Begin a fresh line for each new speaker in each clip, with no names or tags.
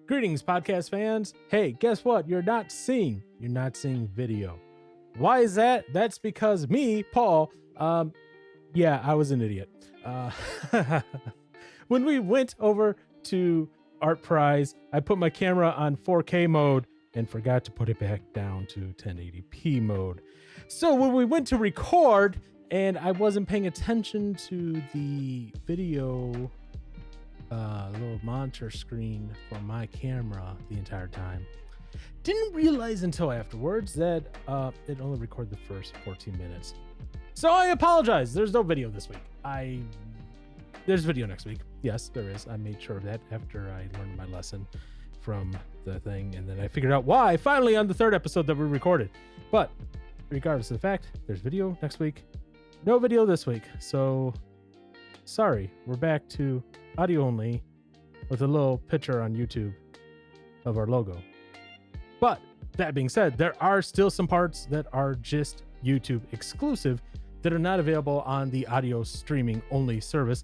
Greetings, podcast fans. Hey, guess what? You're not seeing video. Why is that? That's because me, Paul, yeah, I was an idiot. When we went over to Art Prize, I put my camera on 4K mode and forgot to put it back down to 1080p mode. So when we went to record and I wasn't paying attention to the video little monitor screen for my camera the entire time, didn't realize until afterwards that it only recorded the first 14 minutes. So I apologize. There's no video this week. There's video next week. Yes, there is. I made sure of that after I learned my lesson from the thing, and then I figured out why finally on the third episode that we recorded. But regardless of the fact, there's video next week. No video this week. So sorry, we're back to audio only with a little picture on YouTube of our logo. But that being said, there are still some parts that are just YouTube exclusive that are not available on the audio streaming only service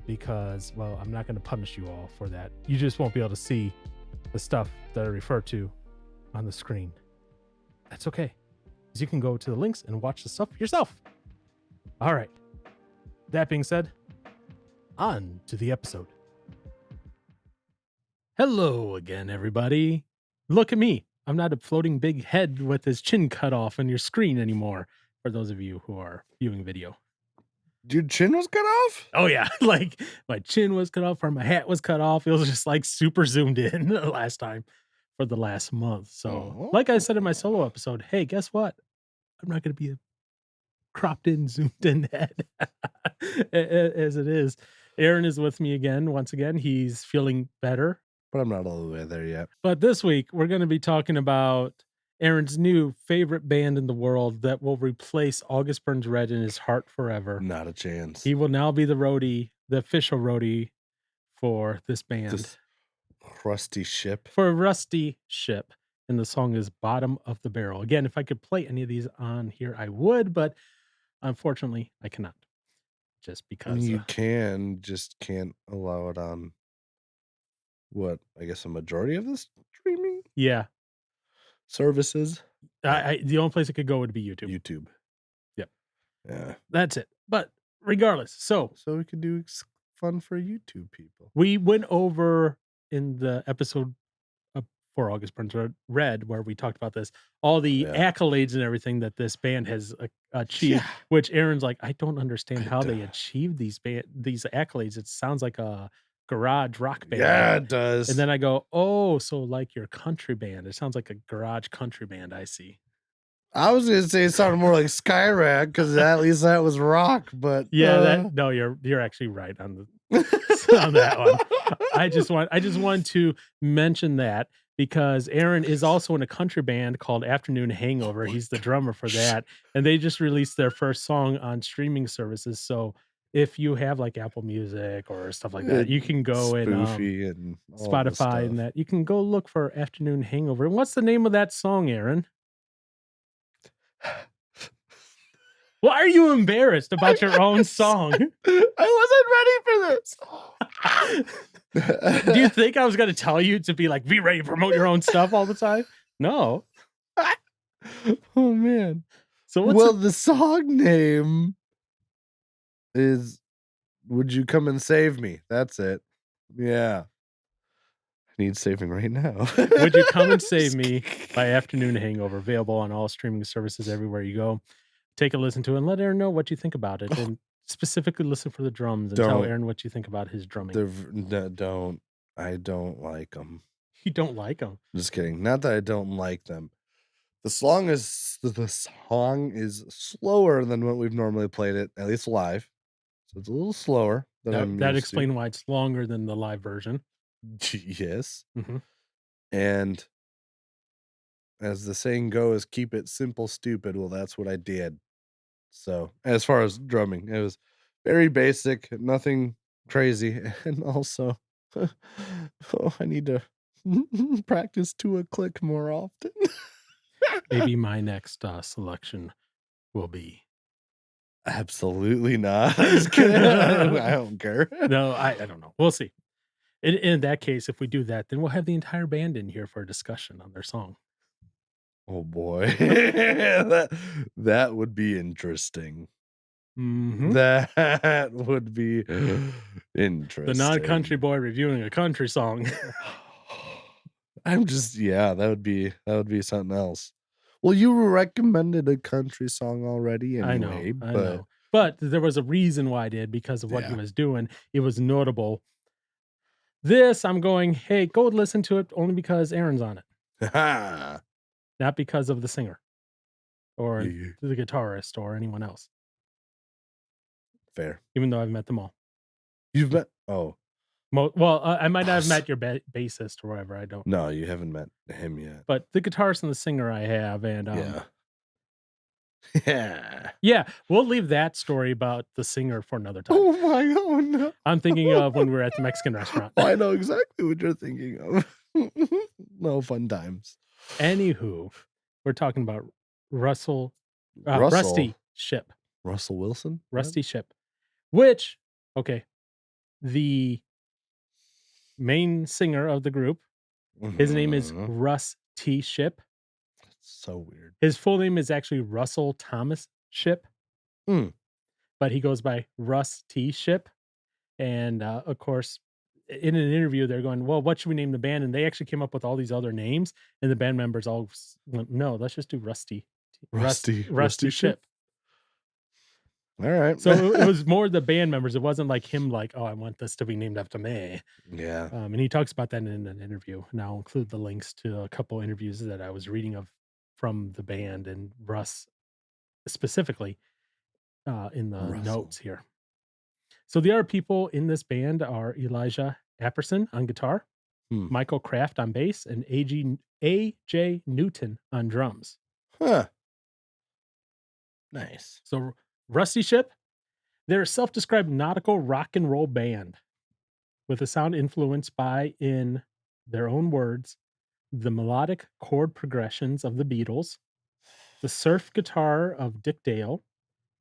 because, well, I'm not going to punish you all for that. You just won't be able to see the stuff that I refer to on the screen. That's okay, because you can go to the links and watch the stuff yourself. All right. That being said, on to the episode. Hello again, everybody. Look at me. I'm not a floating big head with his chin cut off on your screen anymore, for those of you who are viewing video.
Your chin was cut off?
Oh, yeah. Like, my chin was cut off or my hat was cut off. It was just, like, super zoomed in the last time for the last month. So, like I said in my solo episode, hey, guess what? I'm not going to be a cropped in, zoomed in head as it is. Aaron is with me again. Once again, he's feeling better.
But I'm not all the way there yet.
But this week, we're going to be talking about Aaron's new favorite band in the world that will replace August Burns Red in his heart forever.
Not a chance.
He will now be the roadie, the official roadie for this band.
This Rusty Shipp.
For Rusty Shipp. And the song is Bottom of the Barrel. Again, if I could play any of these on here, I would, but unfortunately, I cannot. Just because
you just can't allow it on what I guess a majority of the streaming services.
The only place it could go would be YouTube. Yep.
Yeah.
That's it. But regardless, so
we could do fun for YouTube people.
We went over in the episode for August Burns Red, where we talked about this, all the accolades and everything that this band has achieved, which Aaron's like, I don't understand how they achieved these accolades. It sounds like a garage rock band.
Yeah, it does.
And then I go, oh, so like your country band. It sounds like a garage country band. I see.
I was gonna say it sounded more like Skyrag because at least that was rock, but
no, you're actually right on on that one. I just wanted to mention that because Aaron is also in a country band called Afternoon Hangover. He's the drummer for that, and they just released their first song on streaming services. So if you have like Apple Music or stuff like that, you can go and Spotify and that. You can go look for Afternoon Hangover. And what's the name of that song, Aaron? Why are you embarrassed about your own song?
I wasn't ready
for this. Do you think I was going to tell you to be ready to promote your own stuff all the time? No.
Oh, man.
So
the song name is Would You Come and Save Me? That's it. Yeah. I need saving right now.
Would You Come and Save Me by Afternoon Hangover. Available on all streaming services everywhere you go. Take a listen to it and let Aaron know what you think about it. And specifically listen for the drums and tell Aaron what you think about his drumming.
I don't like them.
You don't like them?
Just kidding. Not that I don't like them. The song is slower than what we've normally played it, at least live. So it's a little slower than
that explains why it's longer than the live version.
Yes.
Mm-hmm.
And as the saying goes, keep it simple, stupid. Well, that's what I did. So as far as drumming, it was very basic, nothing crazy. And also, I need to practice to a click more often.
Maybe my next selection will be.
Absolutely not. I don't care.
No, I don't know. We'll see. In that case, if we do that, then we'll have the entire band in here for a discussion on their song.
Oh boy. That would be interesting.
Mhm.
That would be
The non-country
interesting.
boy reviewing a country song.
I'm just yeah, that would be something else. Well, you recommended a country song already
I know,
anyway,
I
but
know. But there was a reason why I did because of what he
yeah.
was doing. It was notable. This, I'm going, "Hey, go listen to it only because Aaron's on it,
Ha!
not because of the singer or
Yeah,
the guitarist or anyone else,"
fair.
even though I've met them all.
You've met oh,
Well, I might not have
us.
met your bassist or whatever, I don't
No,
know.
you haven't met him yet.
But the guitarist and the singer I have, and,
Yeah. Yeah.
yeah, we'll leave that story about the singer for another time.
Oh my oh no.
I'm thinking of when we were at the Mexican restaurant.
Oh, I know exactly what you're thinking of. No fun times.
Anywho, we're talking about Russell
Russell.
Rusty Shipp.
Russell Wilson? What?
Rusty Shipp, which okay, the main singer of the group, his name is
Mhm.
Russ T. Shipp.
So weird.
His full name is actually Russell Thomas Shipp,
Mm.
but he goes by Russ T. Shipp. And, of course, in an interview, they're going, "Well, what should we name the band?" And they actually came up with all these other names, and the band members all went, "No, let's just do Rusty
Rusty ship?
Shipp."
Alright.
So it was more the band members. It wasn't like him, like, "Oh, I want this to be named after me."
Yeah.
And he talks about that in an interview, and I'll include the links to a couple interviews that I was reading of from the band and Russ specifically, in the
Russell.
notes here. So the other people in this band are Elijah Apperson on guitar,
Hmm.
Michael Kraft on bass, and AJ Newton on drums.
Huh. Nice.
So Rusty Ship, they're a self-described nautical rock and roll band with a sound influenced by, in their own words, the melodic chord progressions of the Beatles, the surf guitar of Dick Dale,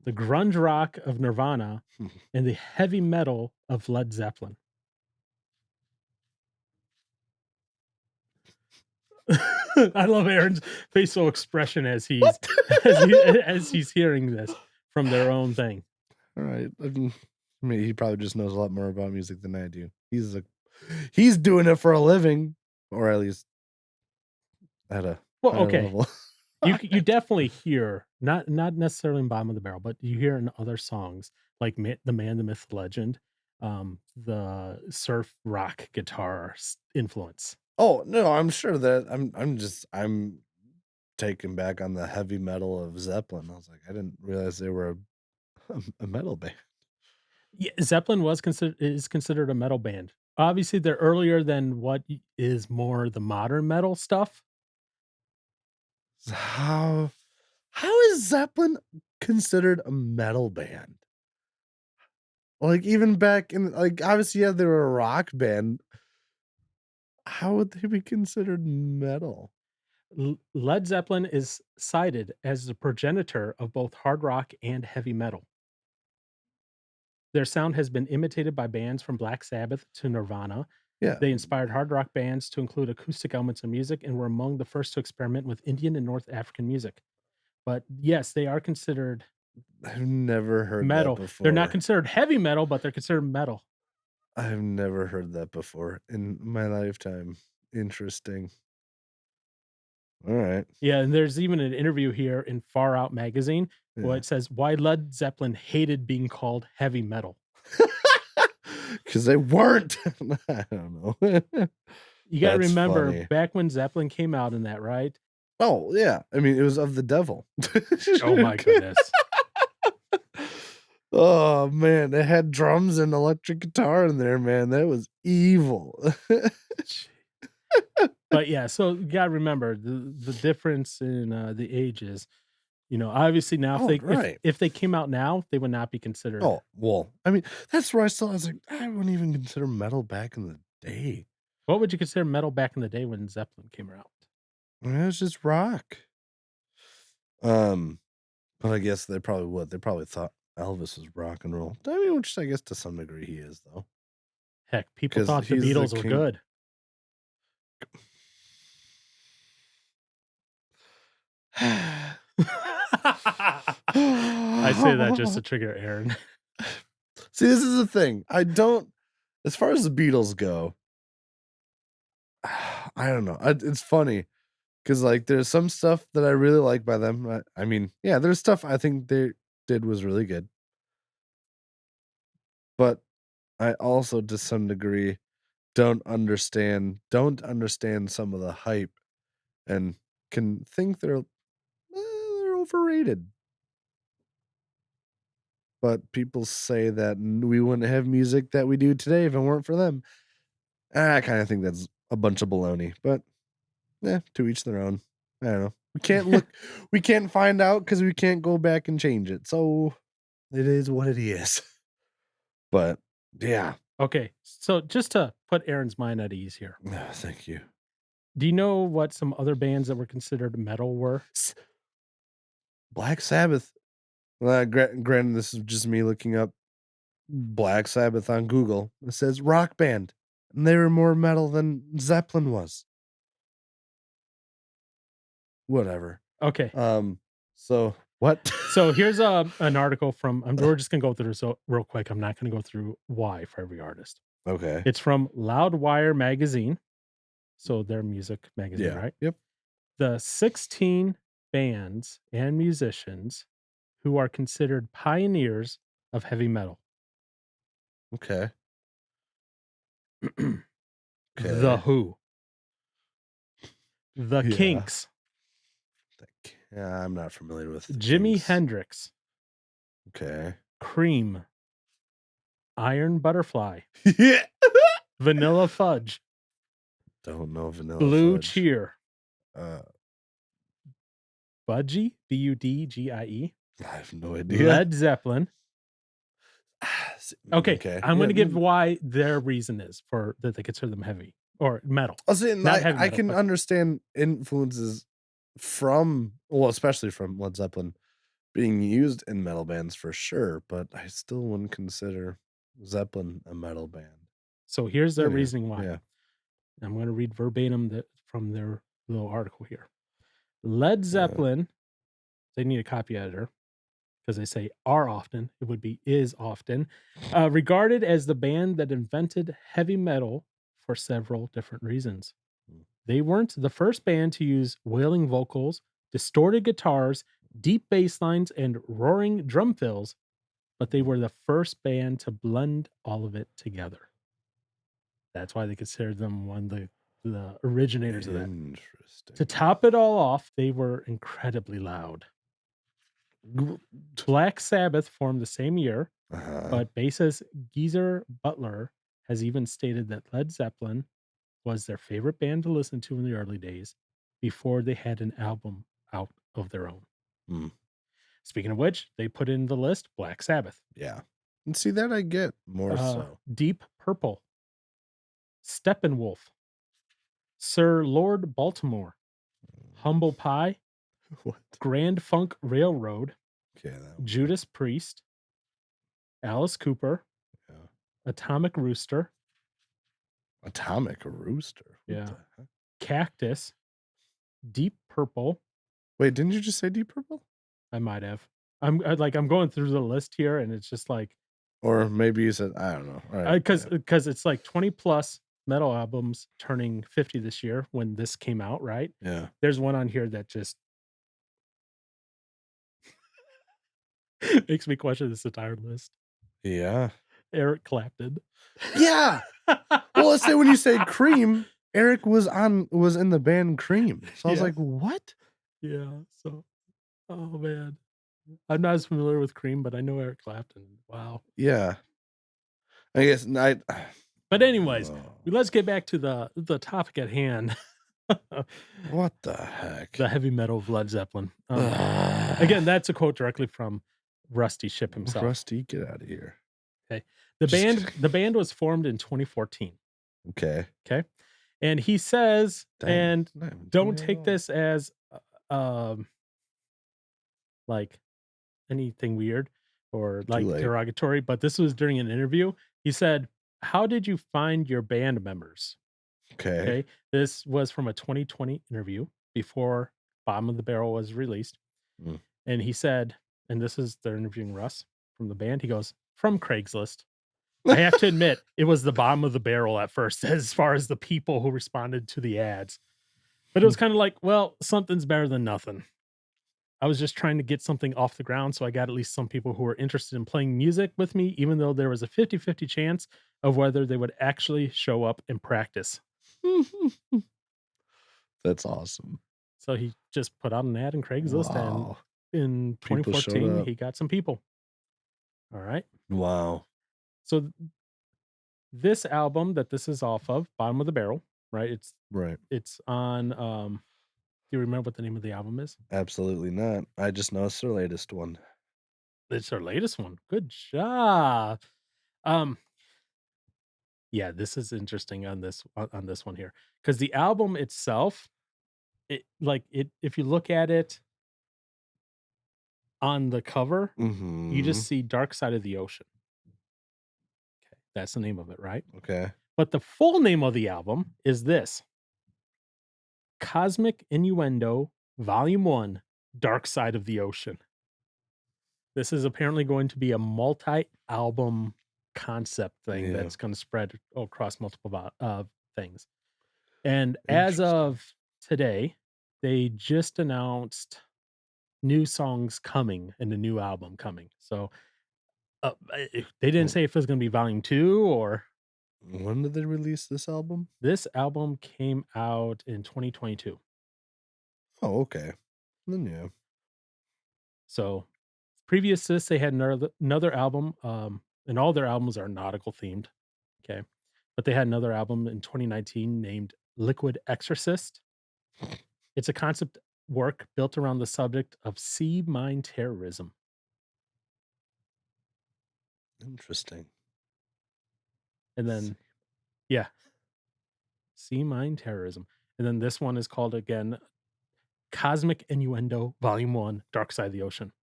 the grunge rock of Nirvana, and the heavy metal of Led Zeppelin. I love Aaron's facial expression as he's
What?
as he's hearing this from their own thing.
Alright. I mean, he probably just knows a lot more about music than I do. He's doing it for a living, or at least at a
Well,
higher
okay,
level.
you definitely hear not necessarily in Bottom of the Barrel, but you hear in other songs like the Man, the Myth, Legend, the surf rock guitar influence.
Oh, no, I'm sure that I'm taken back on the heavy metal of Zeppelin. I was like, I didn't realize they were a metal band.
Yeah, Zeppelin is considered a metal band. Obviously, they're earlier than what is more the modern metal stuff.
So how is Zeppelin considered a metal band? Like, even back in like, obviously, yeah, they were a rock band. How would they be considered metal?
Led Zeppelin is cited as the progenitor of both hard rock and heavy metal. Their sound has been imitated by bands from Black Sabbath to Nirvana.
Yeah.
They inspired hard rock bands to include acoustic elements in music and were among the first to experiment with Indian and North African music. But yes, they are considered
I've never heard that
metal. They're not
before.
considered heavy metal, but they're considered metal.
I've never heard that before in my lifetime. Interesting. Alright.
Yeah, and there's even an interview here in Far Out magazine where
Yeah.
it says why Led Zeppelin hated being called heavy metal.
Because they weren't. I don't know.
You got to
That's
remember
funny.
back when Zeppelin came out in that, right?
Oh, yeah. I mean, it was of the devil.
Oh my goodness.
Oh, man, they had drums and electric guitar in there, man. That was evil.
But yeah, so you gotta remember the difference in, the ages. Obviously now
Oh, right.
if they came out now, they would not be considered.
Oh, well, I mean, that's where I was like, I wouldn't even consider metal back in the day.
What would you consider metal back in the day when Zeppelin came out?
I mean, it was just rock. Um, but I guess they probably would. They probably thought Elvis was rock and roll. I mean, which I guess to some degree he is, though.
Heck, people
because
thought the
he's the
Beatles were
king.
good. I say that just to trigger Aaron.
See, this is the thing. I don't, as far as the Beatles go, I don't know. It's funny because like there's some stuff that I really like by them. I mean, yeah, there's stuff I think they did was really good, but I also to some degree don't understand some of the hype and can think they're overrated. But people say that we wouldn't have music that we do today if it weren't for them. I kind of think that's a bunch of baloney, but to each their own. I don't know. We can't find out because we can't go back and change it. So it is what it is. But yeah.
Okay, so just to put Aaron's mind at ease here,
Thank you.
do you know what some other bands that were considered metal were?
Black Sabbath. Granted, this is just me looking up Black Sabbath on Google. It says rock band, and they were more metal than Zeppelin was. Whatever.
Okay,
So what?
so here's an article from. We're just gonna go through this real quick. I'm not gonna go through why for every artist.
Okay.
It's from Loudwire magazine, so their music magazine,
Yeah.
right?
Yep.
The 16 bands and musicians who are considered pioneers of heavy metal.
Okay.
The
Okay.
Who, The
Yeah.
Kinks,
Yeah, I'm not familiar with the
Jimi
Kinks.
Hendrix,
Okay.
Cream, Iron Butterfly,
Yeah.
Vanilla Fudge,
Don't know Vanilla
Blue
Fudge.
Cheer,
Uh,
Budgie, Budgie,
I have no idea.
Led Zeppelin. Okay,
Okay.
I'm
Yeah,
going to give why their reason is for that they consider them heavy or metal.
I was saying,
Not heavy
I
metal,
can
but-
understand influences from, well, especially from Led Zeppelin being used in metal bands for sure, but I still wouldn't consider Zeppelin a metal band.
So here's their
Anyhow,
reasoning why.
Yeah.
I'm going to read verbatim from their little article here. Led Zeppelin, they need a copy editor because they say are often, it would be is often, regarded as the band that invented heavy metal for several different reasons. They weren't the first band to use wailing vocals, distorted guitars, deep bass lines, and roaring drum fills, but they were the first band to blend all of it together. That's why they considered them one of the originators of that.
Interesting.
To top it all off, they were incredibly loud. Black Sabbath formed the same year, but bassist Geezer Butler has even stated that Led Zeppelin was their favorite band to listen to in the early days before they had an album out of their own. Speaking of which, they put in the list Black Sabbath.
Yeah. And see that I get more so.
Deep Purple, Steppenwolf, Sir Lord Baltimore, Humble Pie,
What?
Grand Funk Railroad,
Okay.
Judas Priest, Alice Cooper, Atomic Rooster,
Atomic Rooster. What
Yeah.
the heck?
Cactus, Deep Purple.
Wait, didn't you just say Deep Purple?
I might have. I'm going through the list here, and it's just like,
Or maybe you said, I don't know. All right.
because it's like 20 plus metal albums turning 50 this year when this came out, right?
Yeah.
There's one on here that just makes me question this entire list.
Yeah.
Eric Clapton.
Yeah. Well, let's say when you say Cream, Eric was in the band Cream. So I was
Yeah.
like, what?
Yeah. So, oh man, I'm not as familiar with Cream, but I know Eric Clapton. Wow.
Yeah. I guess
But anyways, let's get back to the topic at hand.
What the heck?
The heavy metal of Led Zeppelin. Again, that's a quote directly from Rusty Shipp himself.
Rusty, get out of here.
Okay.
Just
The band was formed in 2014.
Okay.
Okay. And he says,
Dang,
and
not even
don't
20
take
at all.
this as like anything weird or like
late.
derogatory, but this was during an interview. He said, how did you find your band members?
Okay.
Okay. This was from a 2020 interview before Bottom of the Barrel was released.
Mm.
And he said, and this is they're interviewing Russ from the band. He goes, from Craigslist. I have to admit, it was the bottom of the barrel at first, as far as the people who responded to the ads. But it was kind of like, well, something's better than nothing. I was just trying to get something off the ground. So I got at least some people who were interested in playing music with me, even though there was a 50-50 chance of whether they would actually show up and practice.
That's awesome.
So he just put out an ad in Craigslist, and
Wow.
in
People showed
2014,
up.
he got some people. All right.
Wow.
So this album that this is off of, Bottom of the Barrel, right?
Right.
It's on do you remember what the name of the album is?
Absolutely not. I just know it's their latest one.
It's their latest one. Good job. Um yeah, this is interesting on this one here, cuz the album itself, it if you look at it on the cover, you just
Mhm.
see Dark Side of the Ocean. Okay, that's the name of it, right?
Okay.
But the full name of the album is this: Cosmic Innuendo Volume 1, Dark Side of the Ocean. This is apparently going to be a multi-album concept thing
Yeah.
that's gonna spread across multiple things. And as
Interesting.
of today, they just announced new songs coming and a new album coming. So, they didn't
Well,
say if it's gonna be volume 2 or
when did they release this album?
this album came out in 2022.
Oh, okay. Then yeah.
So, previous to this, they had another album, and all their albums are nautical themed, okay? But they had another album in 2019 named Liquid Exorcist. It's a concept work built around the subject of sea mine terrorism.
Interesting.
And
See.
then, yeah, sea mine terrorism. And then this one is called again Cosmic Innuendo Volume 1 Dark Side of the Ocean.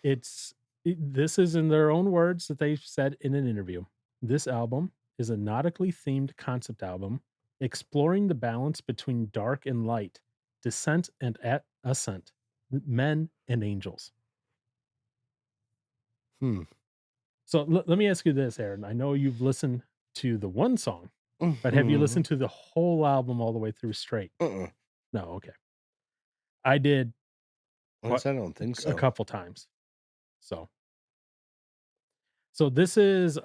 This is in their own words that they've said in an interview. This album is a nautically themed concept album exploring the balance between dark and light, descent and ascent, men and angels.
Hmm.
So let me ask you this, Aaron. I know you've listened to the one song, but have you
Mhm.
listened to the whole album all the way through straight?
Uh-uh.
No, okay. I did
At least I don't think
a
so.
couple times. So this is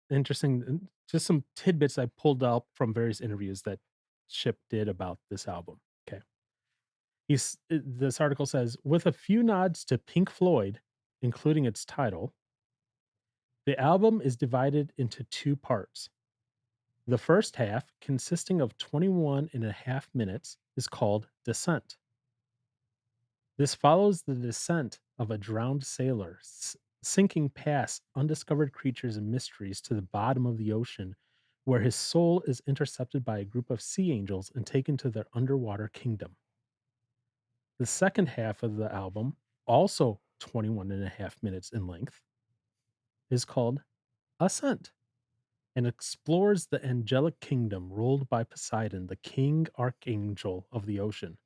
interesting, just some tidbits I pulled up from various interviews that Ship did about this album. Okay. This article says with a few nods to Pink Floyd, including its title, the album is divided into two parts. The first half, consisting of 21 and a half minutes, is called Descent. This follows the descent of a drowned sailor sinking past undiscovered creatures and mysteries to the bottom of the ocean, where his soul is intercepted by a group of sea angels and taken to their underwater kingdom. The second half of the album, also 21 and a half minutes in length, is called Ascent and explores the angelic kingdom ruled by Poseidon, the king archangel of the ocean.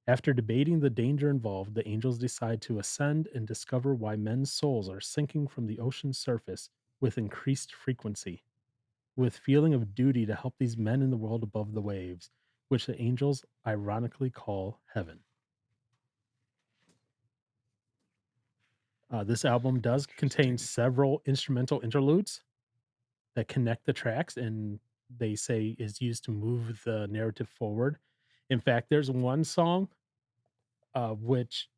After debating the danger involved, the angels decide to ascend and discover why men's souls are sinking from the ocean's surface with increased frequency, with feeling of duty to help these men in the world above the waves, which the angels ironically call heaven. This album does contain
Interesting.
several instrumental interludes that connect the tracks and they say is used to move the narrative forward. In fact, there's one song which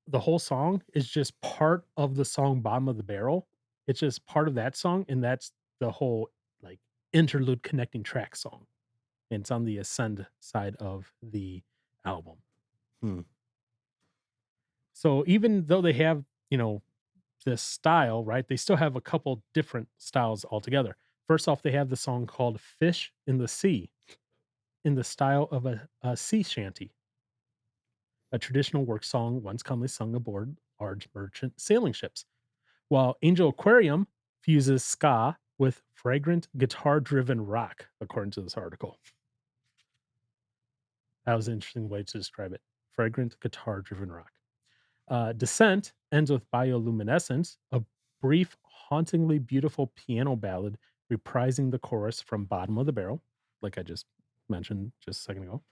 the whole song is just part of the song Bottom of the Barrel. It's just part of that song, and that's the whole, like, interlude connecting track song, and it's on the Ascend side of the album.
Hmm.
So even though they have, this style, right, they still have a couple different styles altogether. First off, they have the song called "Fish in the Sea" in the style of a sea shanty, a traditional work song once commonly sung aboard large merchant sailing ships. While Angel Aquarium fuses ska with fragrant guitar-driven rock, according to this article. That was an interesting way to describe it. Fragrant guitar-driven rock. Descent ends with Bioluminescence, a brief, hauntingly beautiful piano ballad reprising the chorus from Bottom of the Barrel, like I just mentioned just a second ago.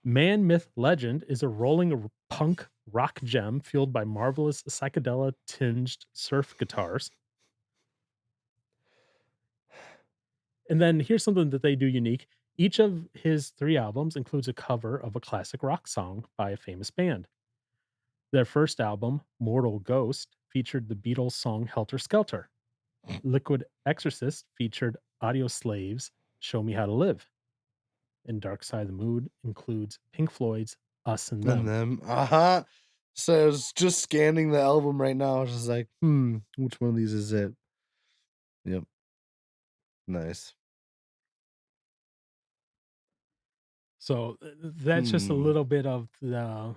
Man, Myth, Legend is a rolling punk rock gem fueled by marvelous psychedelic-tinged surf guitars. And then here's something that they do unique. Each of his 3 albums includes a cover of a classic rock song by a famous band. Their first album, Mortal Ghost, featured the Beatles song Helter Skelter. Liquid Exorcist featured Audio Slave's Show Me How to Live. And Dark Side of the Moon includes Pink Floyd's Us and Them.
And them. Uh-huh. So I was just scanning the album right now. I was just like, which one of these is it? Yep. Nice.
So that's just a little bit of the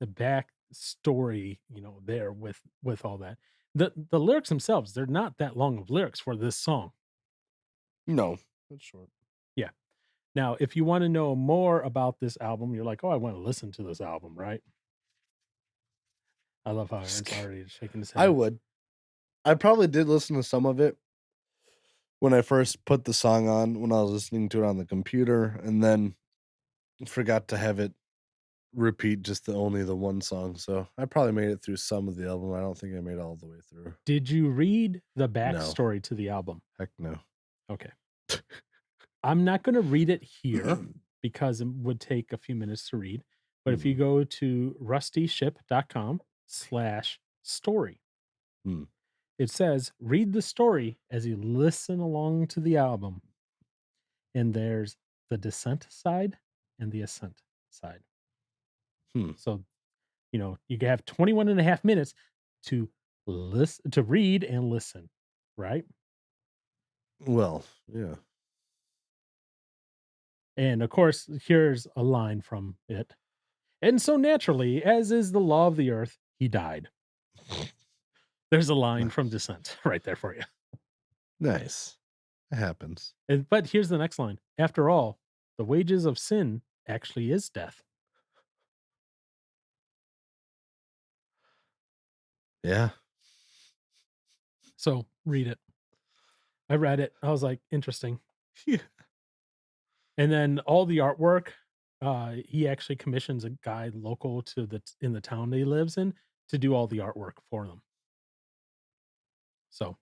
back story, there with all that. The lyrics themselves, they're not that long of lyrics for this song.
No, that's short.
Yeah. Now, if you want to know more about this album, you're like, oh, I want to listen to this album, right? I love how Aaron's already shaking his head.
I would. I probably did listen to some of it when I first put the song on, when I was listening to it on the computer, and then forgot to have it repeat just only the one song. So I probably made it through some of the album. I don't think I made it all the way through.
Did you read the backstory to the album?
Heck no.
Okay. I'm not going to read it here because it would take a few minutes to read. But if you go to rustyshipp.com/story, it says, read the story as you listen along to the album. And there's the descent side and the ascent side. So, you have 21 and a half minutes to listen, to read and listen, right?
Well, yeah.
And of course, here's a line from it. And so naturally, as is the law of the earth, he died. There's a line from Descent right there for you.
Nice. It happens.
But here's the next line. After all, the wages of sin actually is death.
Yeah.
So read it. I read it. I was like, interesting.
Yeah.
And then all the artwork, he actually commissions a guy local in the town that he lives in to do all the artwork for them. So,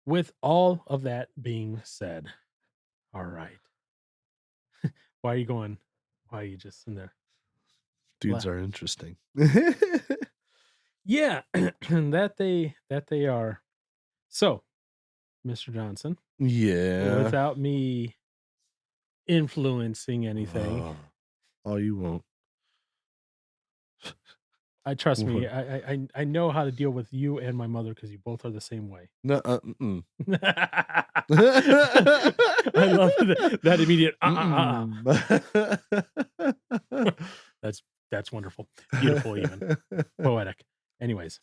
with all of that being said, all right. Why are you going? Why are you just in there?
Dudes are interesting.
Yeah, that they are. So, Mr. Johnson.
Yeah.
Without me influencing anything.
Oh, you won't.
I trust me. I know how to deal with you and my mother because you both are the same way.
No.
I love that immediate. That's wonderful, beautiful, even poetic. Anyways,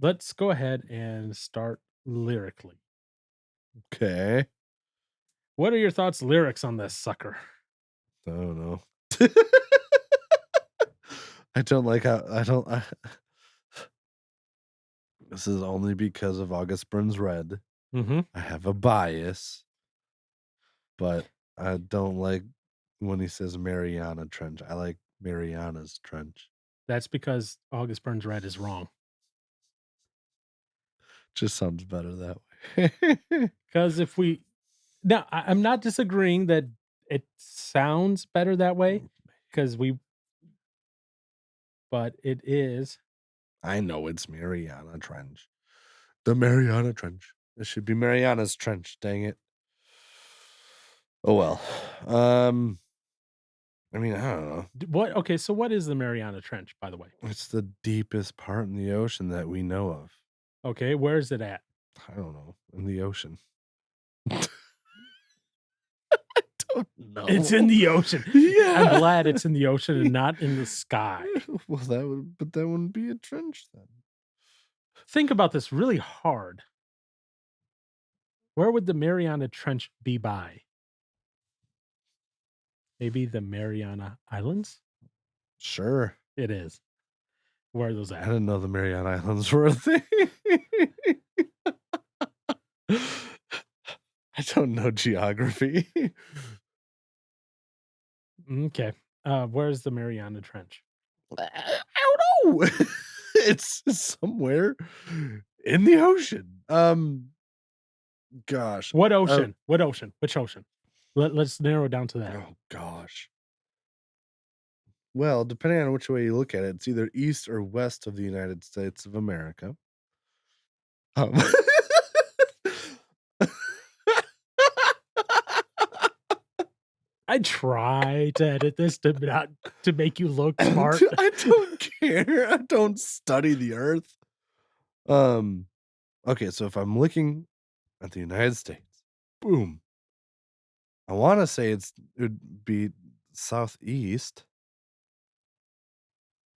let's go ahead and start lyrically.
Okay.
What are your thoughts, lyrics on this sucker?
I don't know. I don't like how this is only because of August Burns Red. I have a bias, but I don't like when he says Mariana Trench. I like Mariana's Trench.
That's because August Burns Red is wrong.
Just sounds better that way.
Because now I'm not disagreeing that it sounds better that way, but it is.
I know it's Mariana Trench. The Mariana Trench. It should be Mariana's Trench, dang it. Oh well. I mean, I don't know.
What? Okay, so what is the Mariana Trench, by the way?
It's the deepest part in the ocean that we know of.
Okay, where is it at?
I don't know. In the ocean. I don't know.
It's in the ocean.
Yeah.
I'm glad it's in the ocean and not in the sky.
Well, that wouldn't be a trench then.
Think about this really hard. Where would the Mariana Trench be by? Maybe the Mariana Islands?
Sure.
It is. Where are those
I
at?
didn't know the Mariana Islands were a thing. I don't know geography.
Okay. Where's the Mariana Trench?
I don't know. It's somewhere in the ocean. Gosh.
What ocean? What ocean? Which ocean? Let's narrow it down to that.
Oh gosh. Well, depending on which way you look at it, it's either east or west of the United States of America. Um,
I try to edit this to make you look smart.
I don't care. I don't study the earth. Okay, so if I'm looking at the United States, boom. I want to say it would be southeast,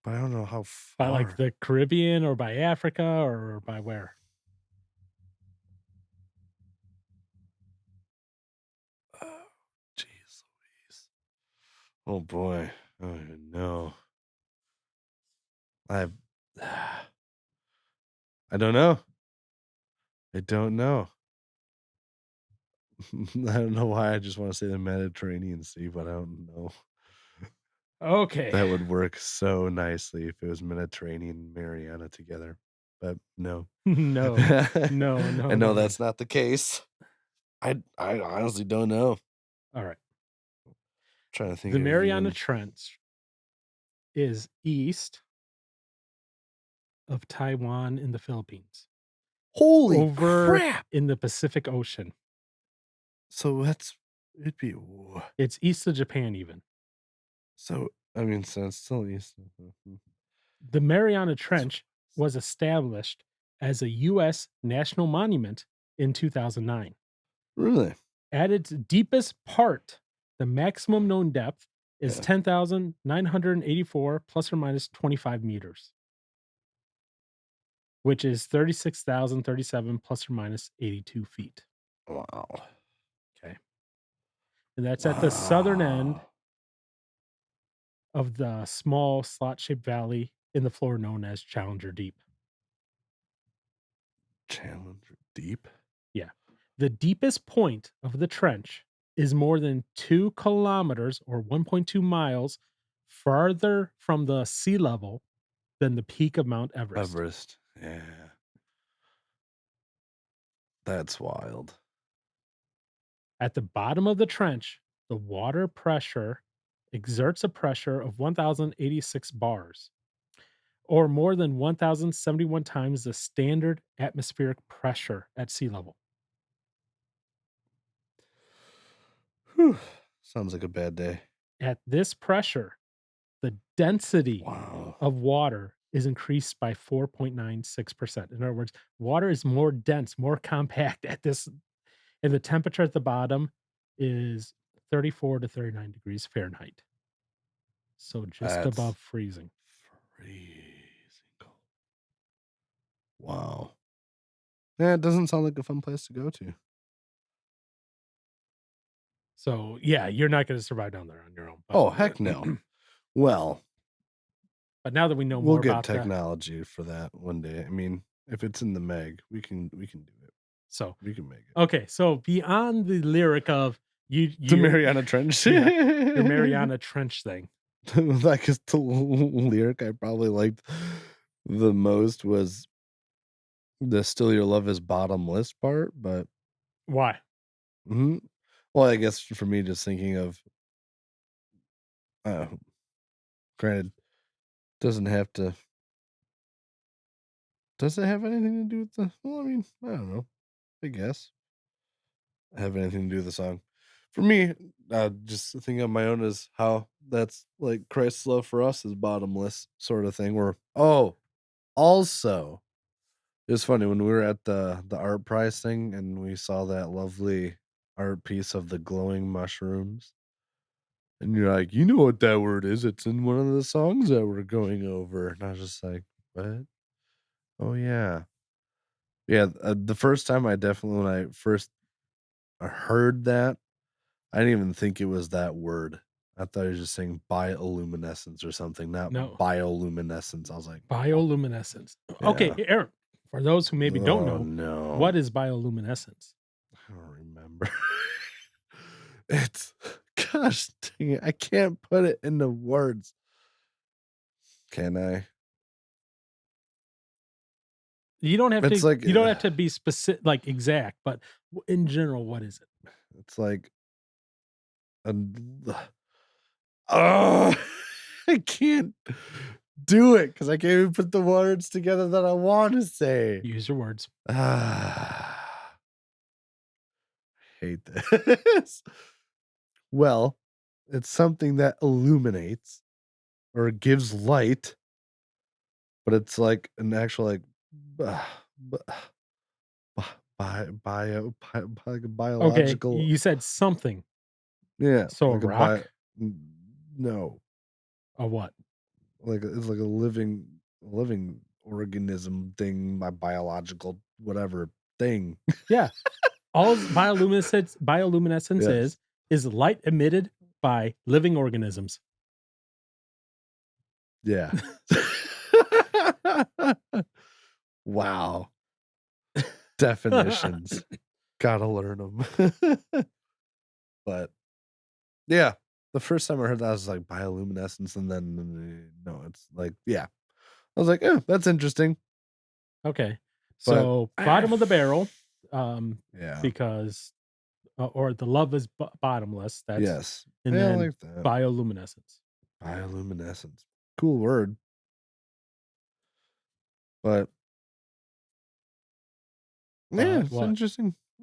but I don't know how
By
far.
like the Caribbean or by Africa or by where?
Oh, jeez Louise. Oh boy. I don't even know. I don't know. I don't know. I don't know why I just want to say the Mediterranean Sea, but I don't know.
Okay.
That would work so nicely if it was Mediterranean and Mariana together. But no.
No.
I
No.
know that's not the case. I honestly don't know.
All right.
Trying to think
The
of
Mariana
even
Trench is east of Taiwan in the Philippines,
holy
over
crap.
in the Pacific Ocean.
So it'd be
It's east of Japan even.
so I mean so it's still east.
The Mariana Trench was established as a U.S. national monument in 2009.
Really?
At its deepest part, the maximum known depth is
Yeah.
10,984 plus or minus 25 meters, which is 36,037 plus or minus 82 feet.
Wow.
Okay. And that's at the southern end of the small slot shaped valley in the floor known as Challenger Deep.
Challenger Deep?
Yeah. The deepest point of the trench is more than 2 kilometers or 1.2 miles farther from the sea level than the peak of Mount Everest.
Everest. Yeah. That's wild.
At the bottom of the trench, the water pressure exerts a pressure of 1,086 bars, or more than 1,071 times the standard atmospheric pressure at sea level.
Whew. Sounds like a bad day.
At this pressure, the density
Wow.
of water is increased by 4.96%. In other words, water is more dense, more compact at this, and the temperature at the bottom is 34 to 39 degrees Fahrenheit. So just
That's
above freezing.
freezing cold. Wow. Yeah, it doesn't sound like a fun place to go to.
So yeah, you're not going to survive down there on your own.
Oh, heck no. Well,
But now that we know
we'll
more
get
about
technology for that one day. I mean, if it's in the Meg, we can do it.
so
We can make it.
okay, so beyond the lyric of you
The Mariana Trench.
yeah, your Mariana Trench thing.
Like the lyric I probably liked the most was the "Still Your Love Is Bottomless" part, but
Why?
mhm. Well, I guess for me, just thinking of, uh, granted, doesn't have to. Does it have anything to do with the? Well, I mean, I don't know. I guess have anything to do with the song. For me, just thinking of my own is how that's like Christ's love for us is bottomless, sort of thing. Where also it's funny when we were at the art prize thing and we saw that lovely art piece of the glowing mushrooms. And you're like, "You know what that word is, it's in one of the songs that we're going over." And I was just like, "What?" Oh yeah. Yeah, the first time I definitely when I first heard that, I didn't even think it was that word. I thought he was just saying bioluminescence or something, not
No,
bioluminescence. I was like, "What?"
bioluminescence. Okay,
Yeah.
Aaron, for those who maybe don't
Oh,
know, what
no.
is bioluminescence?
I don't remember. It's gosh dang it, I can't put it into words. Can I? It's like,
You don't have to be specific, like exact, but in general, what is it?
it's like a oh, I can't do it because I can't even put the words together that I wanna say.
Use your words.
Ah, hate this. Well, it's something that illuminates or gives light, but it's like an actual, like, uh, b bi like a
Okay,
biological.
you said something.
Yeah,
So a
like a bio
rock?
n no,
A what?
like, it's like a living organism thing, my biological whatever thing.
Yeah. Bioluminescence
Yes.
is light emitted by living organisms.
Yeah. Wow. Definitions. Gotta learn them. But, yeah, the first time I heard that, I was like, bioluminescence, and then, no, it's like yeah. I was like, "Oh, that's interesting."
Okay.
But
So bottom of the barrel,
yeah.
because or the love is bottomless. That's
Yes.
and
Yeah, I
then
like that.
bioluminescence.
Bioluminescence. Cool word, but yeah,
But
it's
what?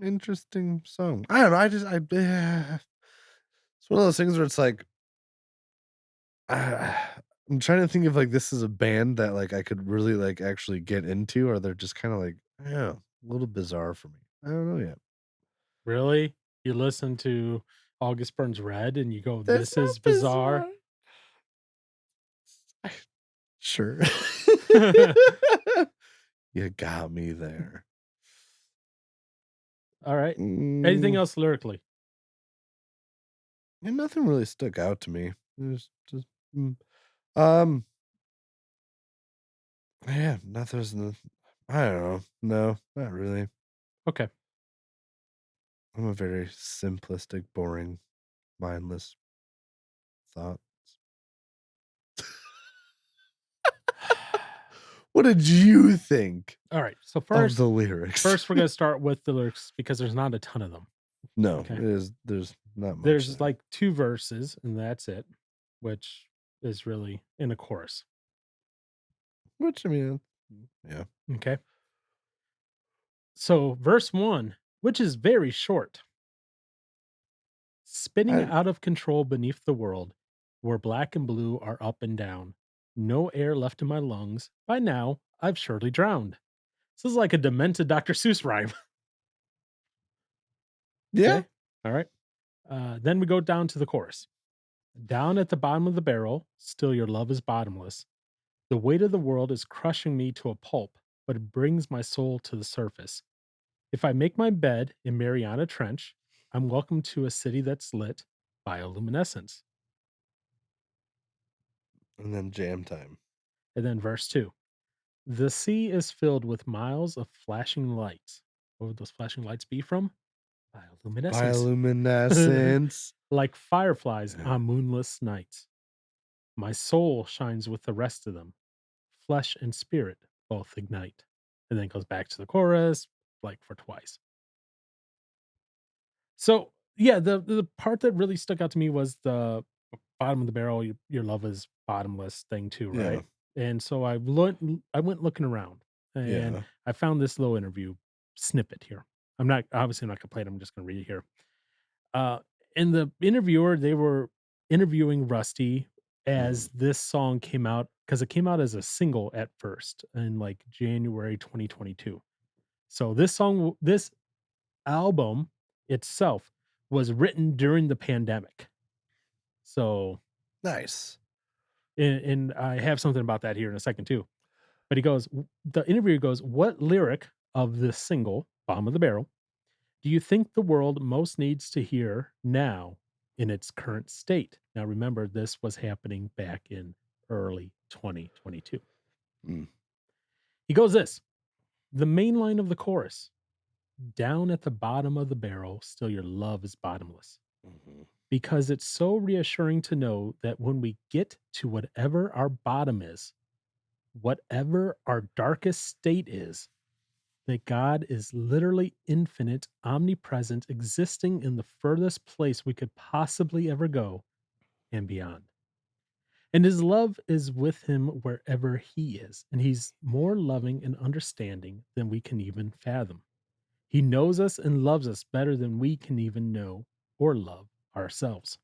interesting song. I don't know, I just I it's one of those things where it's like, I'm trying to think if, like, this is a band that, like, I could really, like, actually get into, or they're just kinda like, yeah, a little bizarre for me. I don't know yet.
Really? You listen to August Burns Red and you go,
That's
"This
not
is bizarre."
bizarre. Sure. You got me there.
All right. Anything
Mm,
else lyrically?
and nothing really stuck out to me. It was just, mm, um, yeah, nothing's I don't know. No, not really.
Okay.
I'm a very simplistic, boring, mindless thought. What did you think
All right. So
of the lyrics?
first we're gonna start with the lyrics because there's not a ton of them.
No,
Okay.
there's not much
There's
there.
like 2 verses and that's it, which is really in a chorus.
Which I mean, yeah.
Okay. So verse 1, which is very short. Spinning
I
out of control beneath the world, where black and blue are up and down. No air left in my lungs. By now, I've surely drowned. This is like a demented Dr. Seuss rhyme.
yeah.
Okay. All right. Then we go down to the chorus. Down at the bottom of the barrel, still your love is bottomless. The weight of the world is crushing me to a pulp, but it brings my soul to the surface. If I make my bed in Mariana Trench, I'm welcome to a city that's lit by luminescence.
And then jam time.
And then verse 2. The sea is filled with miles of flashing lights. What would those flashing lights be from? Bioluminescence.
Bioluminescence.
Like fireflies
Yeah.
on moonless nights. My soul shines with the rest of them. Flesh and spirit both ignite. And then it goes back to the chorus, like for twice. So yeah, the part that really stuck out to me was the bottom of the barrel. Your love is bottomless thing too,
Yeah.
right? And so I went looking around, and
Yeah.
I found this little interview snippet here. I'm not obviously not gonna play it. I'm just gonna read it here. Uh, in the interviewer, they were interviewing Rusty
Mm.
as this song came out because it came out as a single at first in like January 2022. So this album itself was written during the pandemic. So,
Nice.
and I have something about that here in a second too. But he goes, the interviewer goes, "What lyric of this single, Bottom of the Barrel, do you think the world most needs to hear now in its current state?" Now, remember, this was happening back in early 2022.
Mm.
He goes, this, the main line of the chorus, "Down at the bottom of the barrel, still your love is bottomless."
Mhm.
Because it's so reassuring to know that when we get to whatever our bottom is, whatever our darkest state is, that God is literally infinite, omnipresent, existing in the furthest place we could possibly ever go and beyond. And his love is with him wherever he is. And he's more loving and understanding than we can even fathom. He knows us and loves us better than we can even know or love ourselves.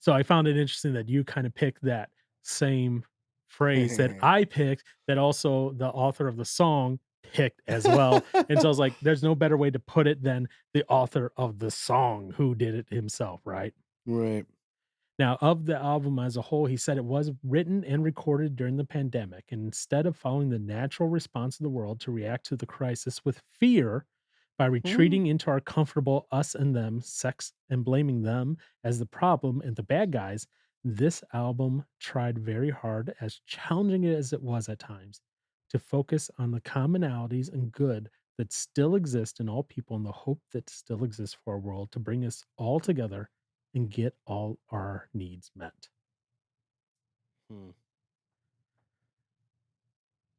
So I found it interesting that you kind of picked that same phrase that I picked, that also the author of the song picked as well. And so I was like, there's no better way to put it than the author of the song who did it himself, right?
Right.
Now, of the album as a whole, he said it was written and recorded during the pandemic. And instead of following the natural response of the world to react to the crisis with fear by
Mm.
retreating into our comfortable us and them sex and blaming them as the problem and the bad guys, this album tried very hard, as challenging as it was at times, to focus on the commonalities and good that still exist in all people and the hope that still exists for our world to bring us all together and get all our needs met.
Hmm.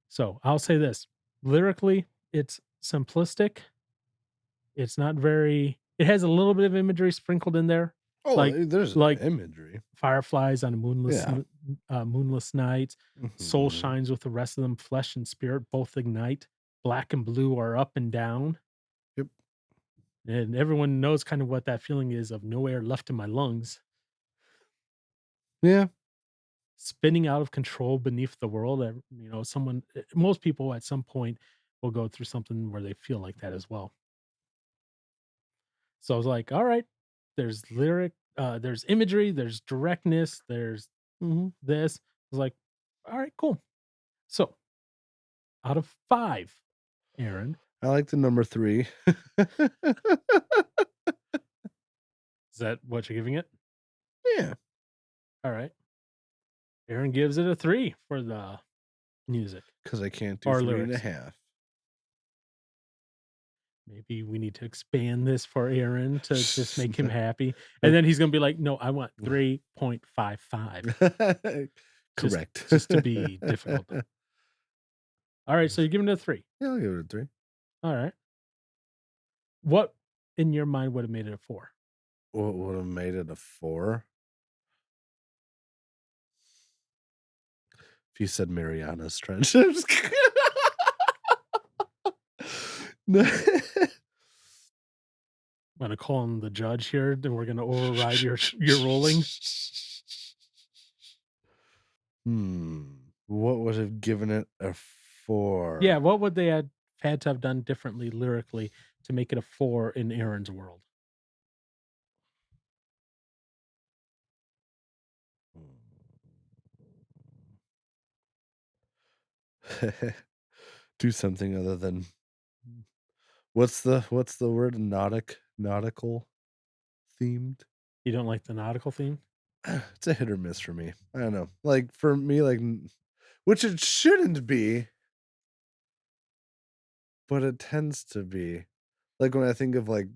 So I'll say this, lyrically, it's simplistic. It's not very, it has a little bit of imagery sprinkled in there,
Oh,
like
there's
like
imagery.
fireflies on a
Yeah.
moonless night. Soul
Mhm.
shines with the rest of them. Flesh and spirit both ignite. Black and blue are up and down.
Yep.
And everyone knows kind of what that feeling is of no air left in my lungs,
Yeah.
spinning out of control beneath the world. Someone, most people at some point will go through something where they feel like that as well. So I was like, all right, there's imagery, there's directness, there's
Mhm.
this. I was like, all right, cool. So out of five, Aaron,
I like the number 3.
is that what you're giving it?
Yeah,
All right. Aaron gives it a 3 for the music
because I can't do
or
3 and a
lyrics.
half.
Maybe we need to expand this for Aaron to just make him happy. And then he's gonna be like, no, I want 3.55. Just
Correct.
just to be difficult. All right, so you're giving it a 3.
Yeah, I'll give it a 3.
All right. What in your mind would have made it a 4?
What would have made it a 4? If you said Mariana's Trench. I'm just kidding. No.
I'm gonna call him the judge here, then we're gonna override your ruling.
What would have given it a
Yeah,
4?
what would they had to have done differently lyrically to make it a 4 in Aaron's world?
Do something other than what's the word? Nautical themed?
You don't like the nautical theme?
It's a hit or miss for me. I don't know. Like for me, like which it shouldn't be, but it tends to be. Like when I think of like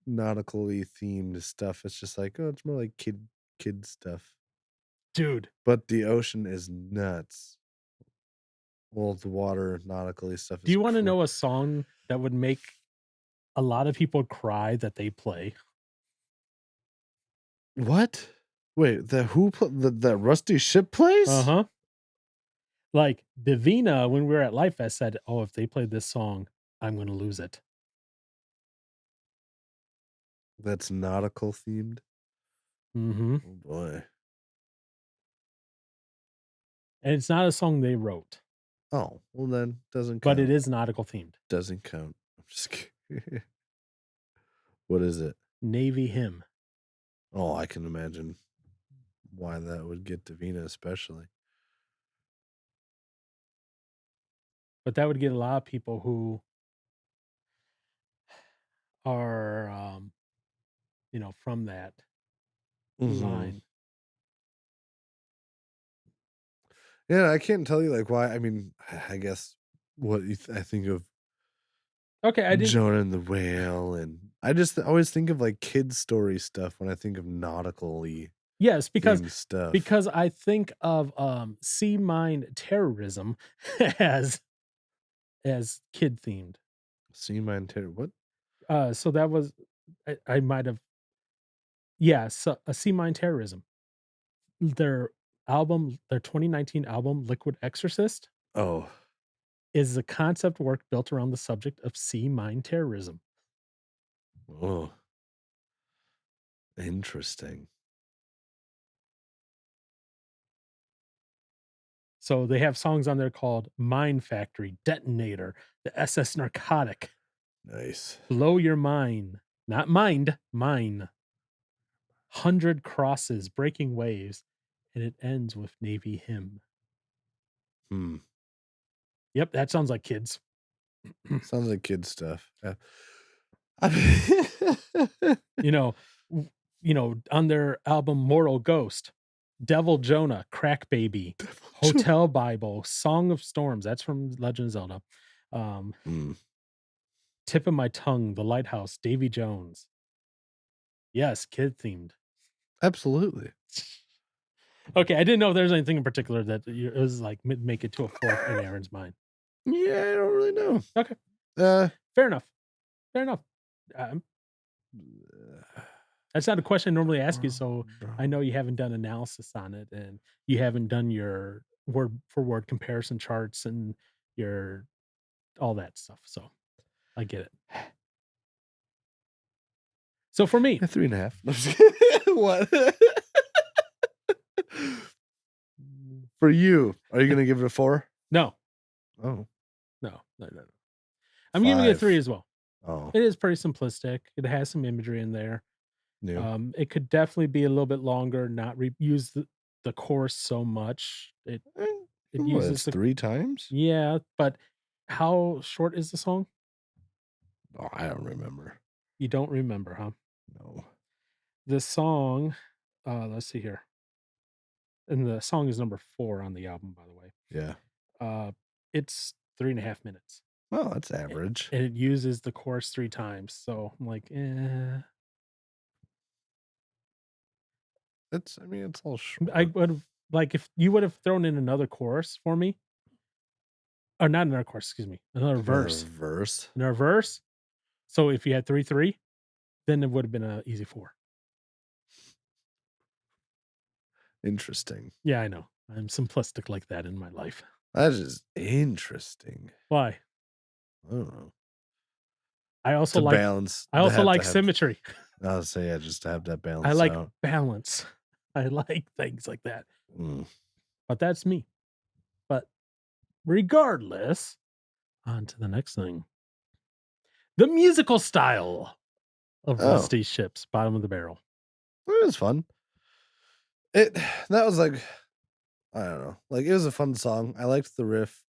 nautically themed stuff, it's just like, oh, it's more like kid stuff.
Dude,
But the ocean is nuts. Well, the water nautically stuff
do
is
you wanna know a song that would make a lot of people cry that they play?
what? Wait, the who the Rusty Ship plays?
Uh-huh. Like, Davina, when we were at Lifest, said, "Oh, if they played this song, I'm gonna lose it."
That's nautical themed?
Mhm.
Oh boy.
And it's not a song they wrote,
Oh, well then doesn't
but it
count.
is nautical themed.
Doesn't count. I'm just kidding. What is it?
Navy Hymn.
Oh, I can imagine why that would get Davina especially.
but that would get a lot of people who are, from that
Hmm.
line.
Yeah, I can't tell you like why. I mean, I guess what I think of
Okay, I didn't.
Jonah and the Whale, and I just always think of like kids story stuff when I think of nautically
Yes, because
themed stuff.
because I think of, sea mine terrorism as kid themed.
Sea Mine Terror. What?
So that was I might have, yeah, so, sea mine terrorism. Their 2019 album, Liquid Exorcist,
Oh,
is a concept work built around the subject of sea mine terrorism.
oh, interesting.
So they have songs on there called Mine Factory, Detonator, the SS Narcotic,
Nice.
Blow Your Mind, not mind, mine, 100 Crosses, Breaking Waves, and it ends with Navy Hymn.
Hmm.
Yep, that sounds like kids.
Sounds like kid stuff. Yeah. I
You know, on their album Mortal Ghost, Devil Jonah, Crack Baby, Hotel Bible, Song of Storms, that's from Legend of Zelda. Um,
Hmm.
Tip of My Tongue, The Lighthouse, Davy Jones. Yes, kid themed.
Absolutely.
Okay, I didn't know if there's anything in particular that it was like make it to a fourth in Aaron's mind.
Yeah, I don't really know.
Okay,
Uh,
fair enough. Fair enough. Um, that's not a question I normally ask you, so I know you haven't done analysis on it and you haven't done your word for word comparison charts and your all that stuff. So I get it. So for me,
3.5. No, I'm just kidding. What? For you, are you gonna give it a 4?
no,
Oh,
no. I'm giving it a 3
5.
as well.
Oh,
It is pretty simplistic. It has some imagery in there.
new.
It could definitely be a little bit longer, not use the chorus so much. It
What,
uses
it's
the
3 times?
yeah, but how short is the song?
Oh, I don't remember.
You don't remember, huh?
No.
The song, let's see here. And the song is number 4 on the album, by the way.
Yeah.
Uh, it's 3.5 minutes.
Well, that's
a-
average.
And it uses the chorus 3 times. So I'm like,
I mean, it's all
I
short.
would have like if you would have thrown in another chorus for me, or not another chorus, excuse me, another
Like another
verse.
verse.
Another verse. So if you had 3-3, then it would have been an easy 4.
Interesting.
Yeah, I know. I'm simplistic like that in my life.
That is interesting.
Why?
I don't know.
I also
To
like
balance,
I
to
also
have to
like
have
symmetry.
I'll say, yeah, just to have that
I
balance
like
out.
balance. I like things like that.
Mm.
But that's me. But regardless, on to the next thing. The musical style of
Oh,
Rusty Shipp's Bottom of the Barrel.
it was fun. It that was like, I don't know, like, it was a fun song. I liked the riff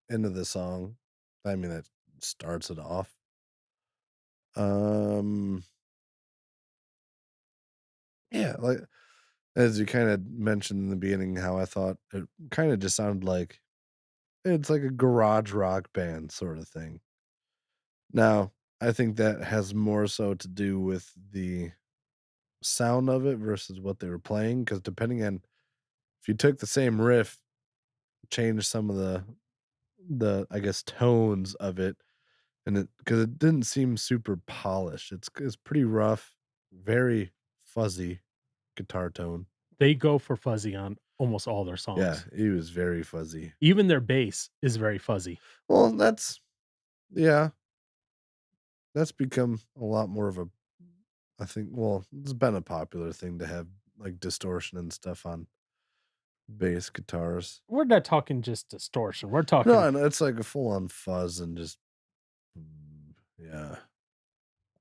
into the song. I mean, that starts it off. Um, yeah, like, as you kinda mentioned in the beginning, how I thought it kinda just sounded like it's like a garage rock band sorta thing. Now, I think that has more so to do with the sound of it versus what they were playing. Because depending on if you took the same riff, changed some of I guess, tones of it, and because it didn't seem super polished. It's pretty rough, very fuzzy guitar tone.
They go for fuzzy on almost all their
Yeah,
songs.
it was very fuzzy.
Even their bass is very fuzzy.
Well, yeah, that's become a lot more of a I think well, it's been a popular thing to have, like, distortion and stuff on bass guitars.
We're not talking just distortion. We're
No,
talking
and it's like a full on fuzz and just yeah.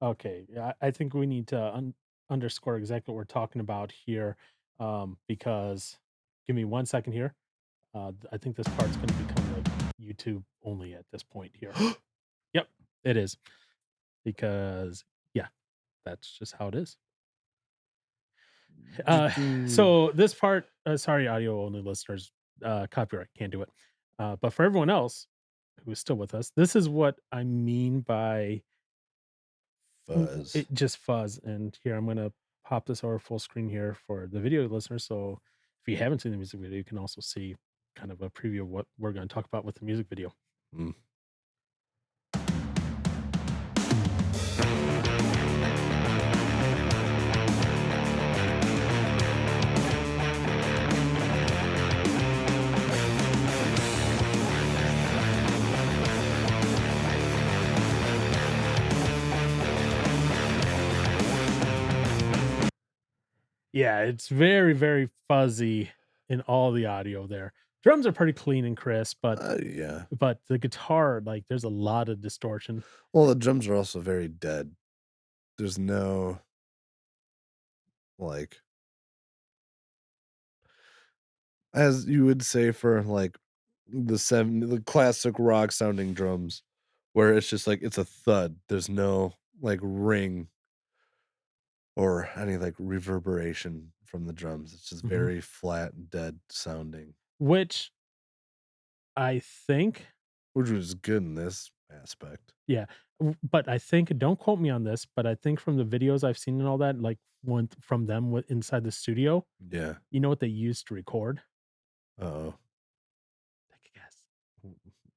okay. Yeah, I think we need to underscore exactly what we're talking about here, because give me 1 second here. I think this part's going to become like YouTube only at this point here. Yep, it is. Because yeah, that's just how it is.
Do-do.
So this part, sorry, audio only listeners, copyright can't do it. But for everyone else who is still with us, this is what I mean by
Fuzz.
it just fuzz. And here I'm gonna pop this over full screen here for the video listeners. So if you haven't seen the music video, you can also see kind of a preview of what we're going to talk about with the music video.
Mm.
Yeah, it's very, very fuzzy in all the audio there. Drums are pretty clean and crisp,
Yeah.
but the guitar, like, there's a lot of distortion.
Well, the drums are also very dead. There's no like, as you would say for like the classic rock sounding drums, where it's just like it's a thud. There's no like ring or any like reverberation from the drums. It's just
Mhm.
very flat, dead sounding,
Which I think,
which was good in this aspect.
yeah, but I think, don't quote me on this, but I think from the videos I've seen and all that, like one from them inside the studio,
Yeah.
you know what they used to record?
Oh,
Take a guess.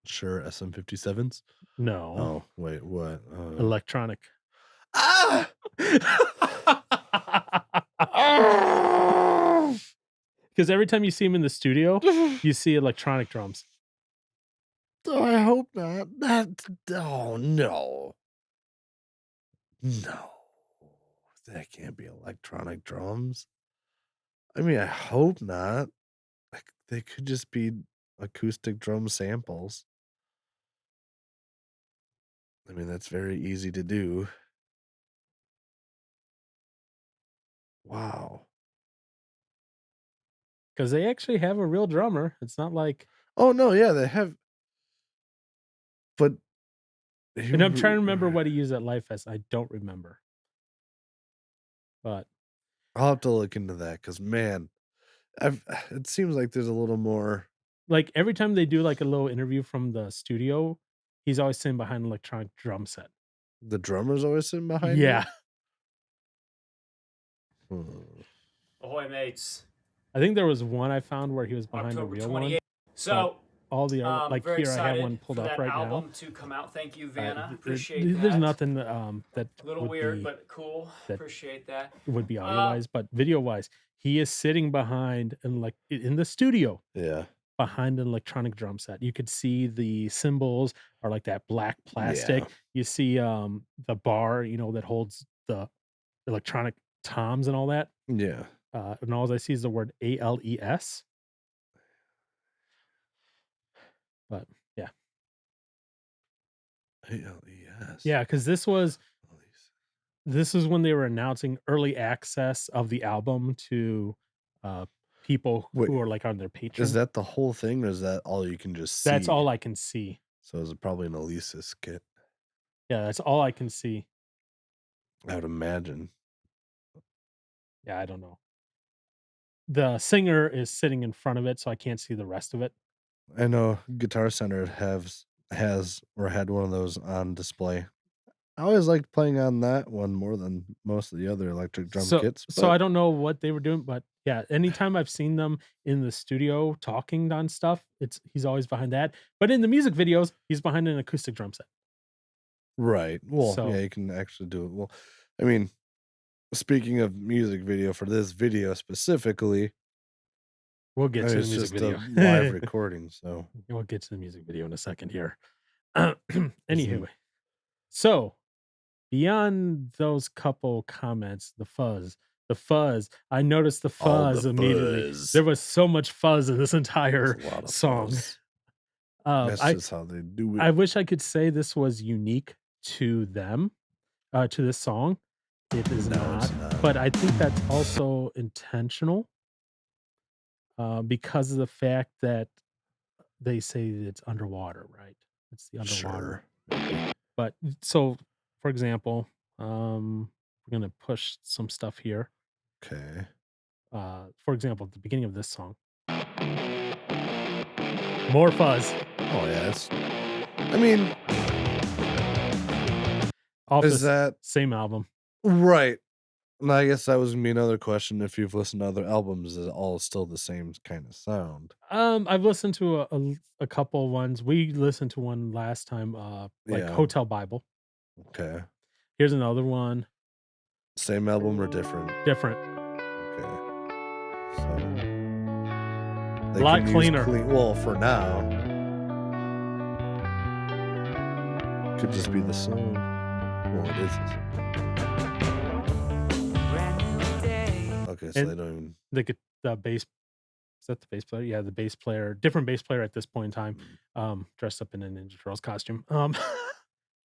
sure. SM57s.
No,
Oh, wait, what?
electronic.
Ah! Ah!
Because every time you see him in the studio, you see electronic drums.
Oh, I hope not. Oh no. No. That can't be electronic drums. I mean, I hope not. Like they could just be acoustic drum samples. I mean, that's very easy to do. Wow.
Because they actually have a real drummer. It's not like,
Oh no, yeah, they have, but
and I'm trying to remember what he used at Lifest. I don't remember. But
I'll have to look into that because man, I've it seems like there's a little more.
like every time they do like a little interview from the studio, he's always sitting behind an electronic drum set.
The drummer's always sitting behind
Yeah.
it. Hmm.
Ahoy, mates.
I think there was one I found where he was behind a
October
real one.
28th. So,
All the other, like
very
here, I have
excited
one pulled
for
up
that
right now.
album to come out. Thank you, Vanna.
It-
Appreciate
there's
that.
nothing that
A little
would
weird,
be,
but cool.
that
Appreciate that.
would be audio wise, but video wise, he is sitting behind and like in the studio
Yeah.
behind an electronic drum set. You could see the cymbals are like that black plastic.
Yeah.
You see the bar, you know, that holds the electronic toms and all that.
Yeah.
And all I see is the word ALES. But yeah.
ALES.
Yeah, because this is when they were announcing early access of the album to people
Wait,
who are like on their Patreon.
is that the whole thing, or is that all you can just see?
That's all I can see.
So is it probably an Alesis kit?
Yeah, that's all I can see.
I would imagine.
Yeah, I don't know. The singer is sitting in front of it, so I can't see the rest of it.
I know Guitar Center has or had one of those on display. I always liked playing on that one more than most of the other electric drum kits.
So I don't know what they were doing, but yeah, anytime I've seen them in the studio talking on stuff, he's always behind that. But in the music videos, he's behind an acoustic drum set.
Right. Well,
So-
yeah, you can actually do it. Well, I mean, speaking of music video for this video specifically,
We'll get to the
it's
music
just
video.
a live recording. So
We'll get to the music video in a second here. Anywho, so beyond those couple comments, the fuzz, I noticed the
All
fuzz
the
immediately.
fuzz.
There was so much fuzz in this entire
There's a lot of
song.
fuzz. That's
I
just how they do it.
I wish I could say this was unique to them, to this song. It is
No, it's
not,
not.
but I think that's also intentional, because of the fact that they say it's underwater, right? It's the underwater.
Sure.
But so, for example, we're gonna push some stuff here.
Okay.
For example, at the beginning of this song, more fuzz
Oh yeah, I mean,
off
is
this
that
same album.
right? And I guess that was gonna be another question. If you've listened to other albums, is it all still the same kind of sound?
I've listened to a couple ones. We listened to one last time, like
Yeah.
Hotel Bible.
Okay.
Here's another one,
Same album or different?
different,
Okay. So
a
they
lot
can use
cleaner.
well, for now, could just be the song. Well, it is. Okay, so
And
they don't even.
The bass. Is that the bass player? Yeah, the bass player, different bass player at this point in time, dressed up in a Ninja Turtles costume. A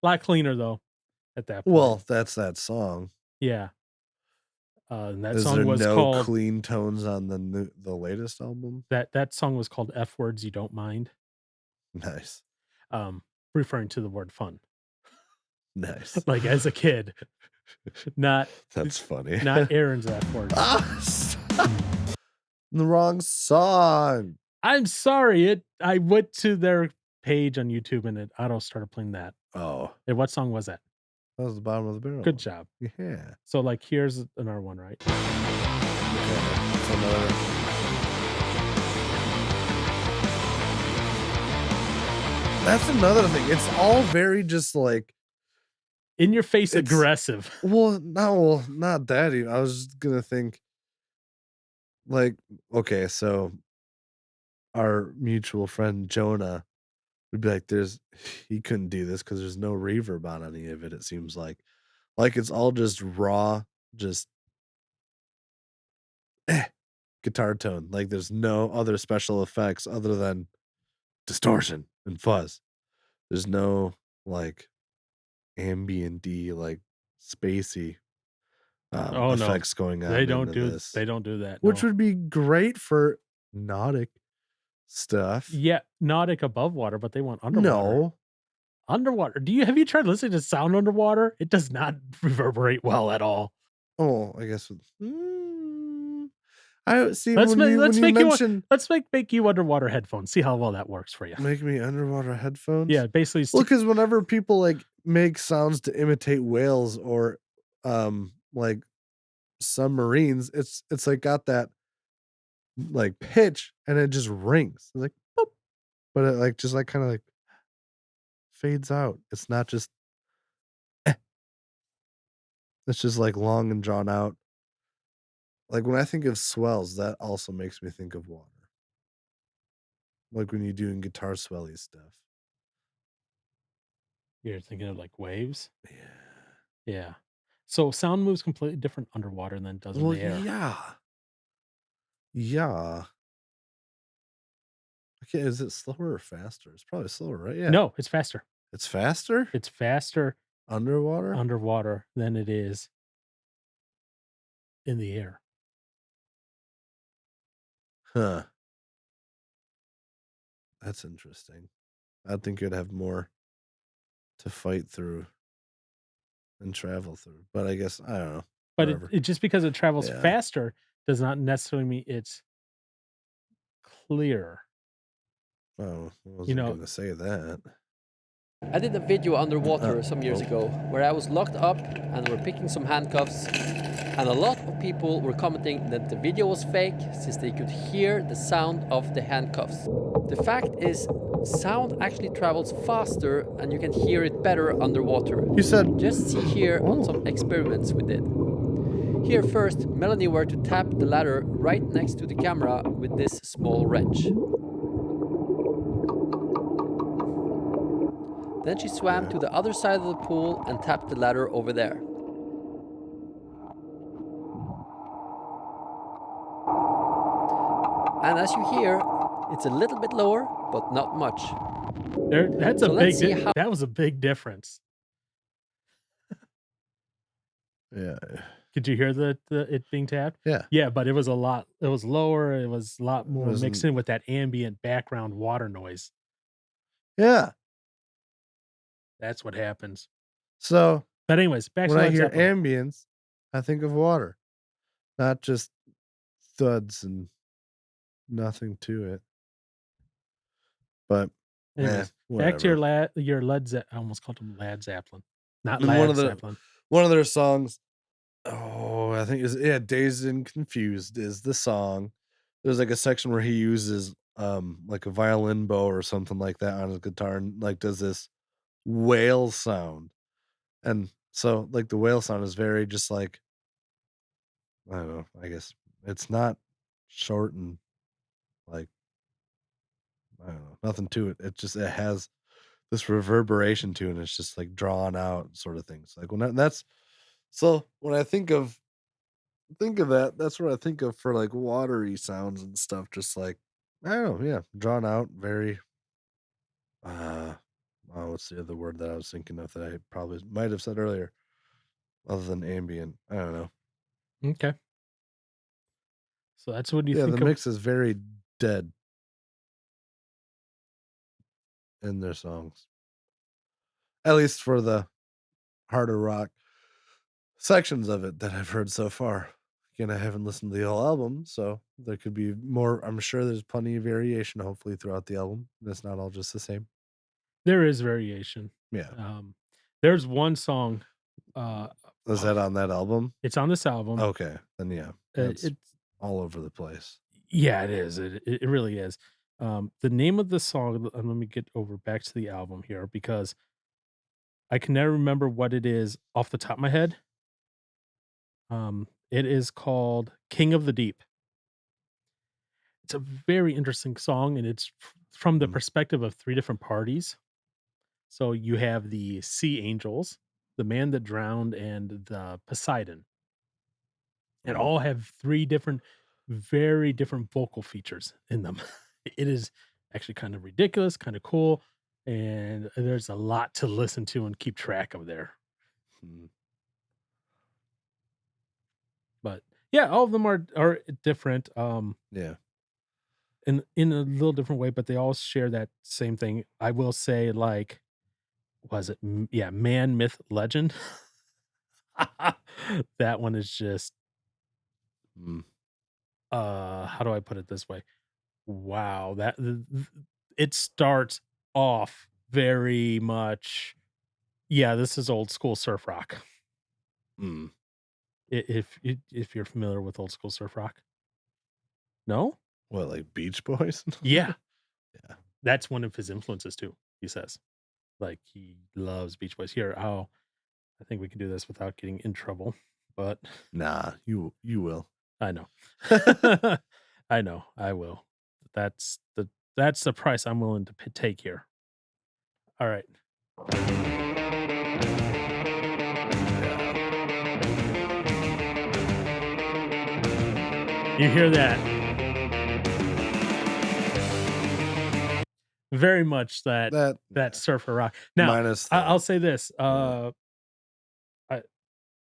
lot cleaner though at that point.
Well, that's that song.
Yeah. And that
Is
song
there
was
no
called
clean tones on the latest album?
that song was called F Words You Don't Mind,
Nice,
referring to the word fun.
nice.
Like as a kid. Not
That's funny.
not Aaron's F words.
Stop. The wrong song.
I'm sorry. I went to their page on YouTube and it auto started playing that.
Oh,
And what song was that?
that was the bottom of the barrel.
Good job.
Yeah.
So like here's another one, right?
Okay. That's another. That's another thing. It's all very just like
In your face
It's-
aggressive.
not that even. I was just gonna think like, okay, so our mutual friend Jonah would be like, he couldn't do this because there's no reverb on any of it, it seems like it's all just raw, just guitar tone. Like there's no other special effects other than distortion and fuzz. There's no like ambient-y, like spacey
Oh, no.
effects going on.
They don't
into
do
this,
they don't do that.
which
no.
would be great for nautic stuff.
Yeah, Nautic above water, but they want underwater.
No.
Underwater. Have you tried listening to sound underwater? It does not reverberate well at all.
Oh, I guess. I see.
Let's
when
make
you mention
make you underwater headphones. See how well that works for you.
make me underwater headphones.
Yeah, basically.
Well, because whenever people like make sounds to imitate whales or like submarines, it's like got that like pitch and it just rings. It's like boop. But it like just like kind of like fades out. It's not just it's just like long and drawn out. Like when I think of swells, that also makes me think of water. Like when you're doing guitar swelly stuff.
You're thinking of like waves.
Yeah.
Yeah. So sound moves completely different underwater than it does in the air.
yeah. Yeah. Okay, is it slower or faster? It's probably slower, right? Yeah.
No, it's faster.
It's faster?
It's faster
Underwater?
underwater than it is in the air.
Huh. That's interesting. I think you'd have more to fight through and travel through. But I guess I don't know.
But
Whatever.
it just because it travels
Yeah.
faster does not necessarily mean it's clear.
Oh, I wasn't
know-
gonna say that.
I did a video underwater some years ago where I was locked up and were picking some handcuffs, and a lot of people were commenting that the video was fake since they could hear the sound of the handcuffs. The fact is, sound actually travels faster and you can hear it better underwater.
You said
Just see here on some experiments we did. Here first, Melanie were to tap the ladder right next to the camera with this small wrench. Then she swam to the other side of the pool and tapped the ladder over there. And as you hear, it's a little bit lower, but not much.
That's
So
a
let's
big
see how-
that was a big difference.
Yeah.
Could you hear the it being tapped?
Yeah.
Yeah, but it was lower, it was a lot
It
more mixed
wasn't.
in with that ambient background water noise.
Yeah.
That's what happens.
So
But anyways, back
when
to
I
Led
hear
Zeppelin.
ambience, I think of water, not just thuds and nothing to it. But
Anyways, back to
whatever.
your Led Zeppelin. I almost called him Lad Zeppelin, not
And
Lad Zeppelin.
one of their songs, oh, I think is Dazed and Confused is the song. There's like a section where he uses like a violin bow or something like that on his guitar and like does this whale sound. And so like the whale sound is very just like, I don't know, I guess it's not short and like, I don't know, nothing to it. It has this reverberation to it, and it's just like drawn out sort of things. Like when I think of that, that's what I think of for like watery sounds and stuff. Just like, I don't know, yeah, drawn out, very what's the other word that I was thinking of that I probably might have said earlier, other than ambient? I don't know.
Okay. So that's what you
Yeah, the
think of.
mix is very dead in their songs. At least for the harder rock sections of it that I've heard so far. Again, I haven't listened to the whole album, so there could be more. I'm sure there's plenty of variation, hopefully, throughout the album. It's not all just the same.
There is variation.
Yeah.
There's one song.
Is that on that album?
It's on this album.
Okay, then yeah, that's
It's
all over the place.
yeah, it is. It really is. The name of the song. Let me get over back to the album here because I can never remember what it is off the top of my head. It is called "King of the Deep." It's a very interesting song, and it's from the
Mm.
perspective of three different parties. So you have the Sea Angels, the Man That Drowned, and the Poseidon, and
Oh,
all have three different, very different vocal features in them. It is actually kind of ridiculous, kind of cool, and there's a lot to listen to and keep track of there.
mm,
But yeah, all of them are different.
yeah.
In a little different way, but they all share that same thing. I will say, like, was it? Yeah, Man, Myth, Legend. That one is just
Mm.
how do I put it this way? Wow, it starts off very much. Yeah, this is old school surf rock.
Mm.
If you're familiar with old school surf rock, no,
What, like Beach Boys?
yeah,
Yeah.
that's one of his influences too. He says, like he loves Beach Boys. Here, I think we can do this without getting in trouble, but
Nah, you will.
I know. I know, I will. That's the price I'm willing to take here. All right. You hear that? Very much that
Yeah.
surfer rock. Now,
Minus
I'll say this.
yeah.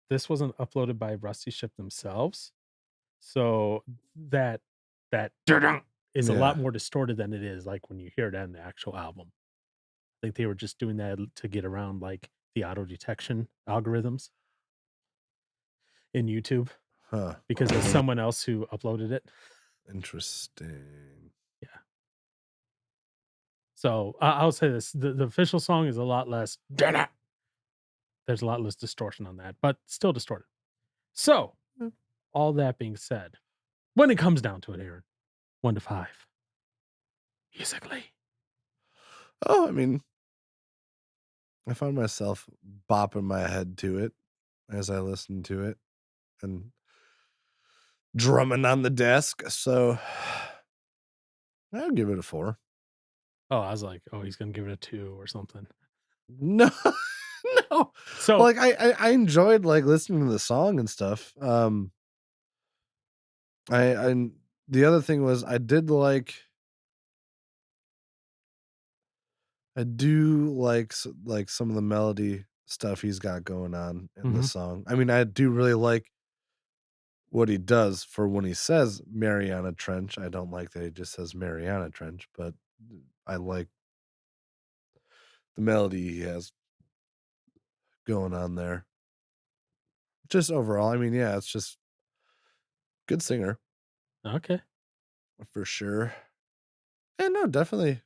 This wasn't uploaded by Rusty Shipp themselves, so that dun-dun is a lot
Yeah.
more distorted than it is like when you hear it on the actual album. I think they were just doing that to get around like the auto detection algorithms in YouTube
Huh.
because there's someone else who uploaded it.
Interesting.
Yeah. So I'll say this: the official song is a lot less. Dun-dun. There's a lot less distortion on that, but still distorted. So,
Mm.
all that being said, when it comes down to it, Aaron, 1 to 5, musically.
Oh, I mean, I found myself bopping my head to it as I listened to it and drumming on the desk. So I'll give it a 4.
Oh, I was like, oh, he's gonna give it a 2 or something.
No, no.
So,
Like I enjoyed like listening to the song and stuff. I the other thing was I do like like some of the melody stuff he's got going on in the
Mhm.
song. I mean, I do really like what he does for when he says Mariana Trench. I don't like that he just says Mariana Trench, but I like the melody he has going on there. Just overall, I mean, yeah, it's just good singer
Okay.
for sure. And no, definitely.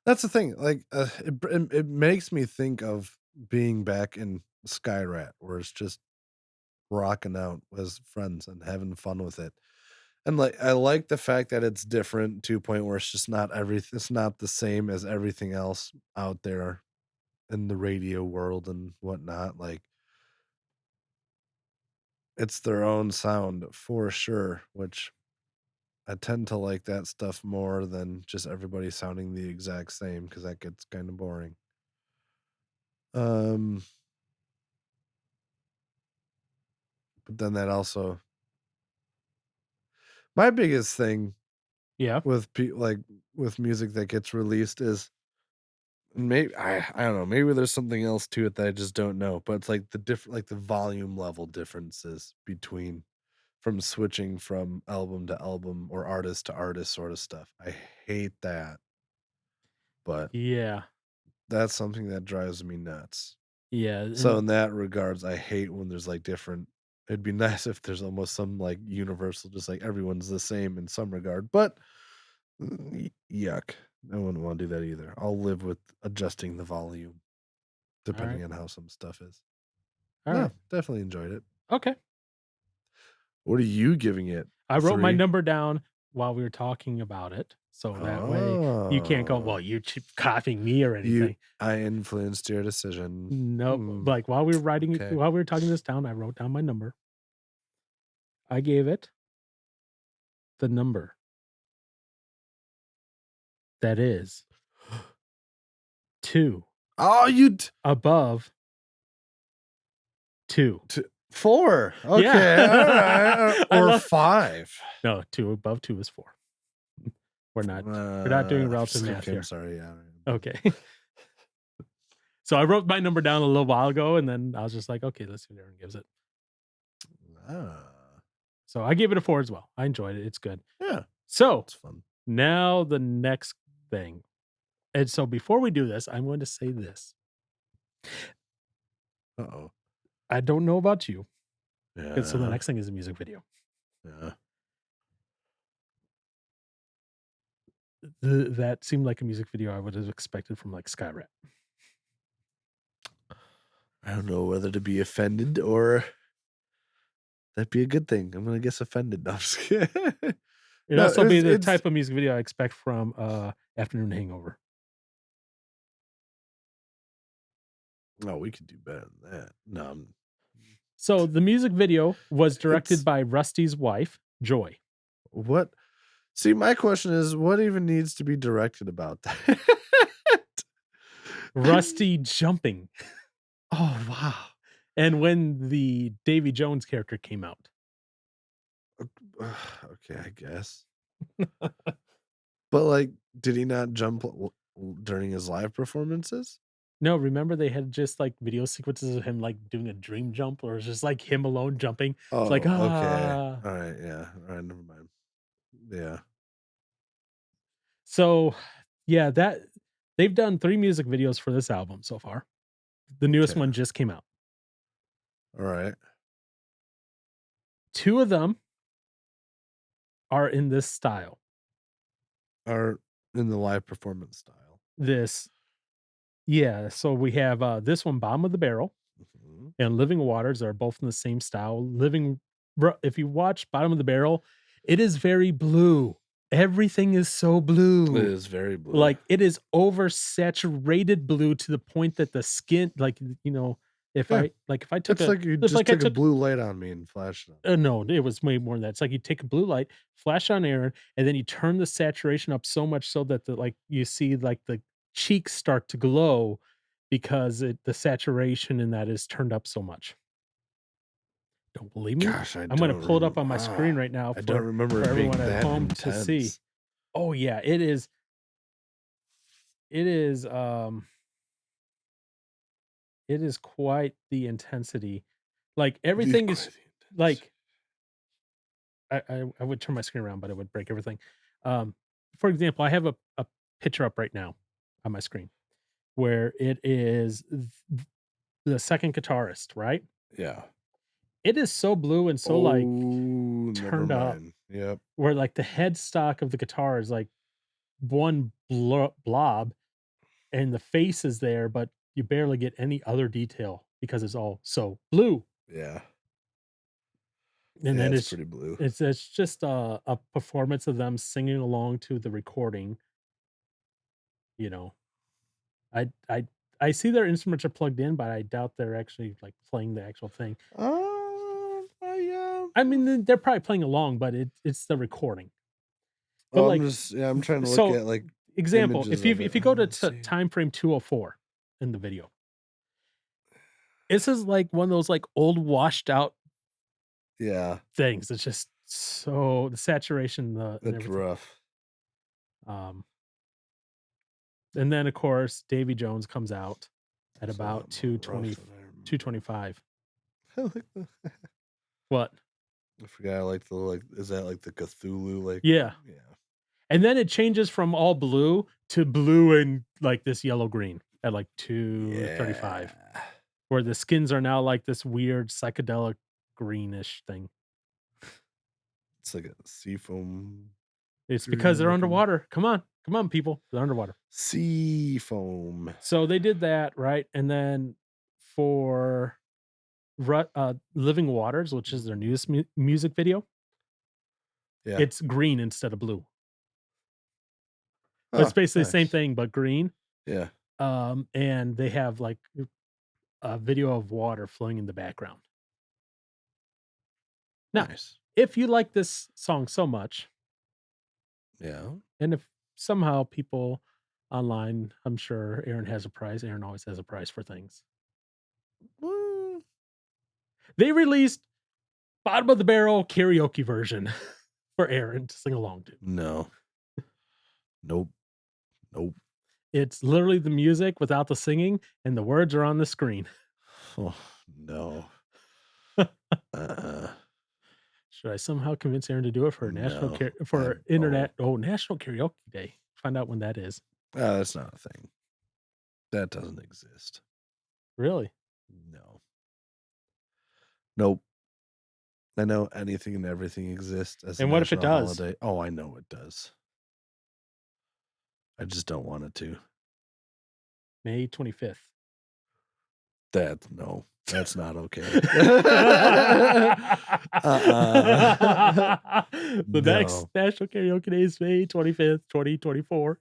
That's the thing. Like, it makes me think of being back in Skyrat, where it's just rocking out as friends and having fun with it. And like, I like the fact that it's different to a point where it's just not it's not the same as everything else out there in the radio world and whatnot. Like, it's their own sound for sure, which I tend to like that stuff more than just everybody sounding the exact same because that gets kind of boring. Um, but then that also, my biggest thing
Yeah.
with like with music that gets released is maybe I don't know, maybe there's something else to it that I just don't know, but it's like the different, like the volume level differences between from switching from album to album or artist to artist sort of stuff. I hate that, but
Yeah.
that's something that drives me nuts.
Yeah.
So
And
in that regards, I hate when there's like different. It'd be nice if there's almost some like universal, just like everyone's the same in some regard. But yuck, I wouldn't want to do that either. I'll live with adjusting the volume
all right.
depending on how some stuff is.
All
No,
right.
definitely enjoyed it.
Okay.
What are you giving it?
I wrote my
3?
number down while we were talking about it. So that way you can't go, well,
Oh,
you copying me or anything.
I influenced your decision.
Nope.
Hmm,
Like while we were writing
okay.
while we were talking this down, I wrote down my number. I gave it the number that is 2
Oh,
above 2.
4. Okay,
Yeah.
all right,
I
or
love-
5.
No, 2 above 2 is 4. We're not doing relative math
okay,
here.
I'm sorry. Yeah.
Okay. So I wrote my number down a little while ago, and then I was just like, okay, let's see what everyone gives it.
Ah,
So I gave it a 4 as well. I enjoyed it. It's good.
yeah,
So
it's fun.
now the next thing. And so before we do this, I'm going to say this.
Uh-oh.
I don't know about you.
Yeah.
So the next thing is a music video.
Yeah.
That seemed like a music video I would have expected from like Skyrat.
I don't know whether to be offended or that'd be a good thing. I'm gonna guess offended. No, I'm just kidding.
It'd
No,
also be the
it's-
type of music video I expect from Afternoon Hangover.
Oh, we could do better than that. No,
So the music video was directed
It's-
by Rusty's wife, Joy.
what? See, my question is, what even needs to be directed about that?
Rusty jumping.
Oh wow.
And when the Davy Jones character came out.
Okay, I guess. But like, did he not jump during his live performances?
No, remember they had just like video sequences of him like doing a dream jump, or it's just like him alone jumping.
Oh,
It's like,
okay.
ah.
All right, yeah. All right, never mind. Yeah.
So yeah, that they've done 3 music videos for this album so far. The newest
Okay.
one just came out.
All right.
2 of them are in this style.
Or in the live performance style.
So we have this one, Bottom of the Barrel,
Mhm.
and Living Waters are both in the same style. If you watch Bottom of the Barrel, it is very blue. Everything is so blue.
It is very blue.
Like it is oversaturated blue to the point that the skin, like if
Yeah.
if I took
it's like you
if
just
like I
took a blue light on me and flashed it on.
no, it was way more than that. It's like you take a blue light, flash on Aaron, and then you turn the saturation up so much so that you see like the cheeks start to glow because the saturation in that is turned up so much. Don't believe me?
Gosh,
I'm going to pull it up on my screen right now
I don't remember
for
it being
everyone at
that
home
intense.
to see. Oh yeah, it is. It is it is quite the intensity. Like everything is like I would turn my screen around, but it would break everything. For example, I have a picture up right now on my screen where it is the second guitarist, right?
Yeah.
It is so blue and so like
never
turned up,
mind. Yep.
where like the headstock of the guitar is like one blob, and the face is there, but you barely get any other detail because it's all so blue.
Yeah.
And
Yeah,
then
it's pretty blue.
it's just a performance of them singing along to the recording. You know, I I I see their instruments are plugged in, but I doubt they're actually like playing the actual thing.
Yeah.
I mean, they're probably playing along, but it's the recording. But like,
I'm trying to look
so
at like
example,
images
if
of
if
it.
you go to
Let's see.
time frame 204 in the video, this is like one of those like old washed out
Yeah,
things. It's just so the saturation, and
it's
everything.
rough.
Um, and then of course Davy Jones comes out at
It's a
about
lot more
220,
rough than I remember.
225.
I like the.
What?
I forgot. I like the like. Is that like the Cthulhu? Like
Yeah.
yeah.
And then it changes from all blue to blue and like this yellow green at like 235,
Yeah.
where the skins are now like this weird psychedelic greenish thing.
It's like a seafoam.
It's because they're
Green looking.
underwater. Come on, people. They're underwater.
Sea foam.
So they did that, right? And then for Living Waters, which is their newest music video,
Yeah.
it's green instead of blue.
Oh,
It's basically the same
nice.
thing, but green.
Yeah.
And they have like a video of water flowing in the background. Now,
Nice.
if you like this song so much,
Yeah.
and if somehow people online, I'm sure Aaron has a prize. Aaron always has a prize for things.
Well,
They released bottom of the barrel karaoke version for Aaron to sing along to.
no. Nope.
It's literally the music without the singing, and the words are on the screen.
Oh no.
Should I somehow convince Aaron to do it for
No,
National Karaoke Day? Find out when that is.
That's not a thing. That doesn't exist.
Really?
No. Nope. I know anything and everything exists as a
And what if it
national
does?
holiday. Oh, I know it does. I just don't want it to.
May 25th.
That's not okay.
The next National Karaoke Day is May 25th, 2024.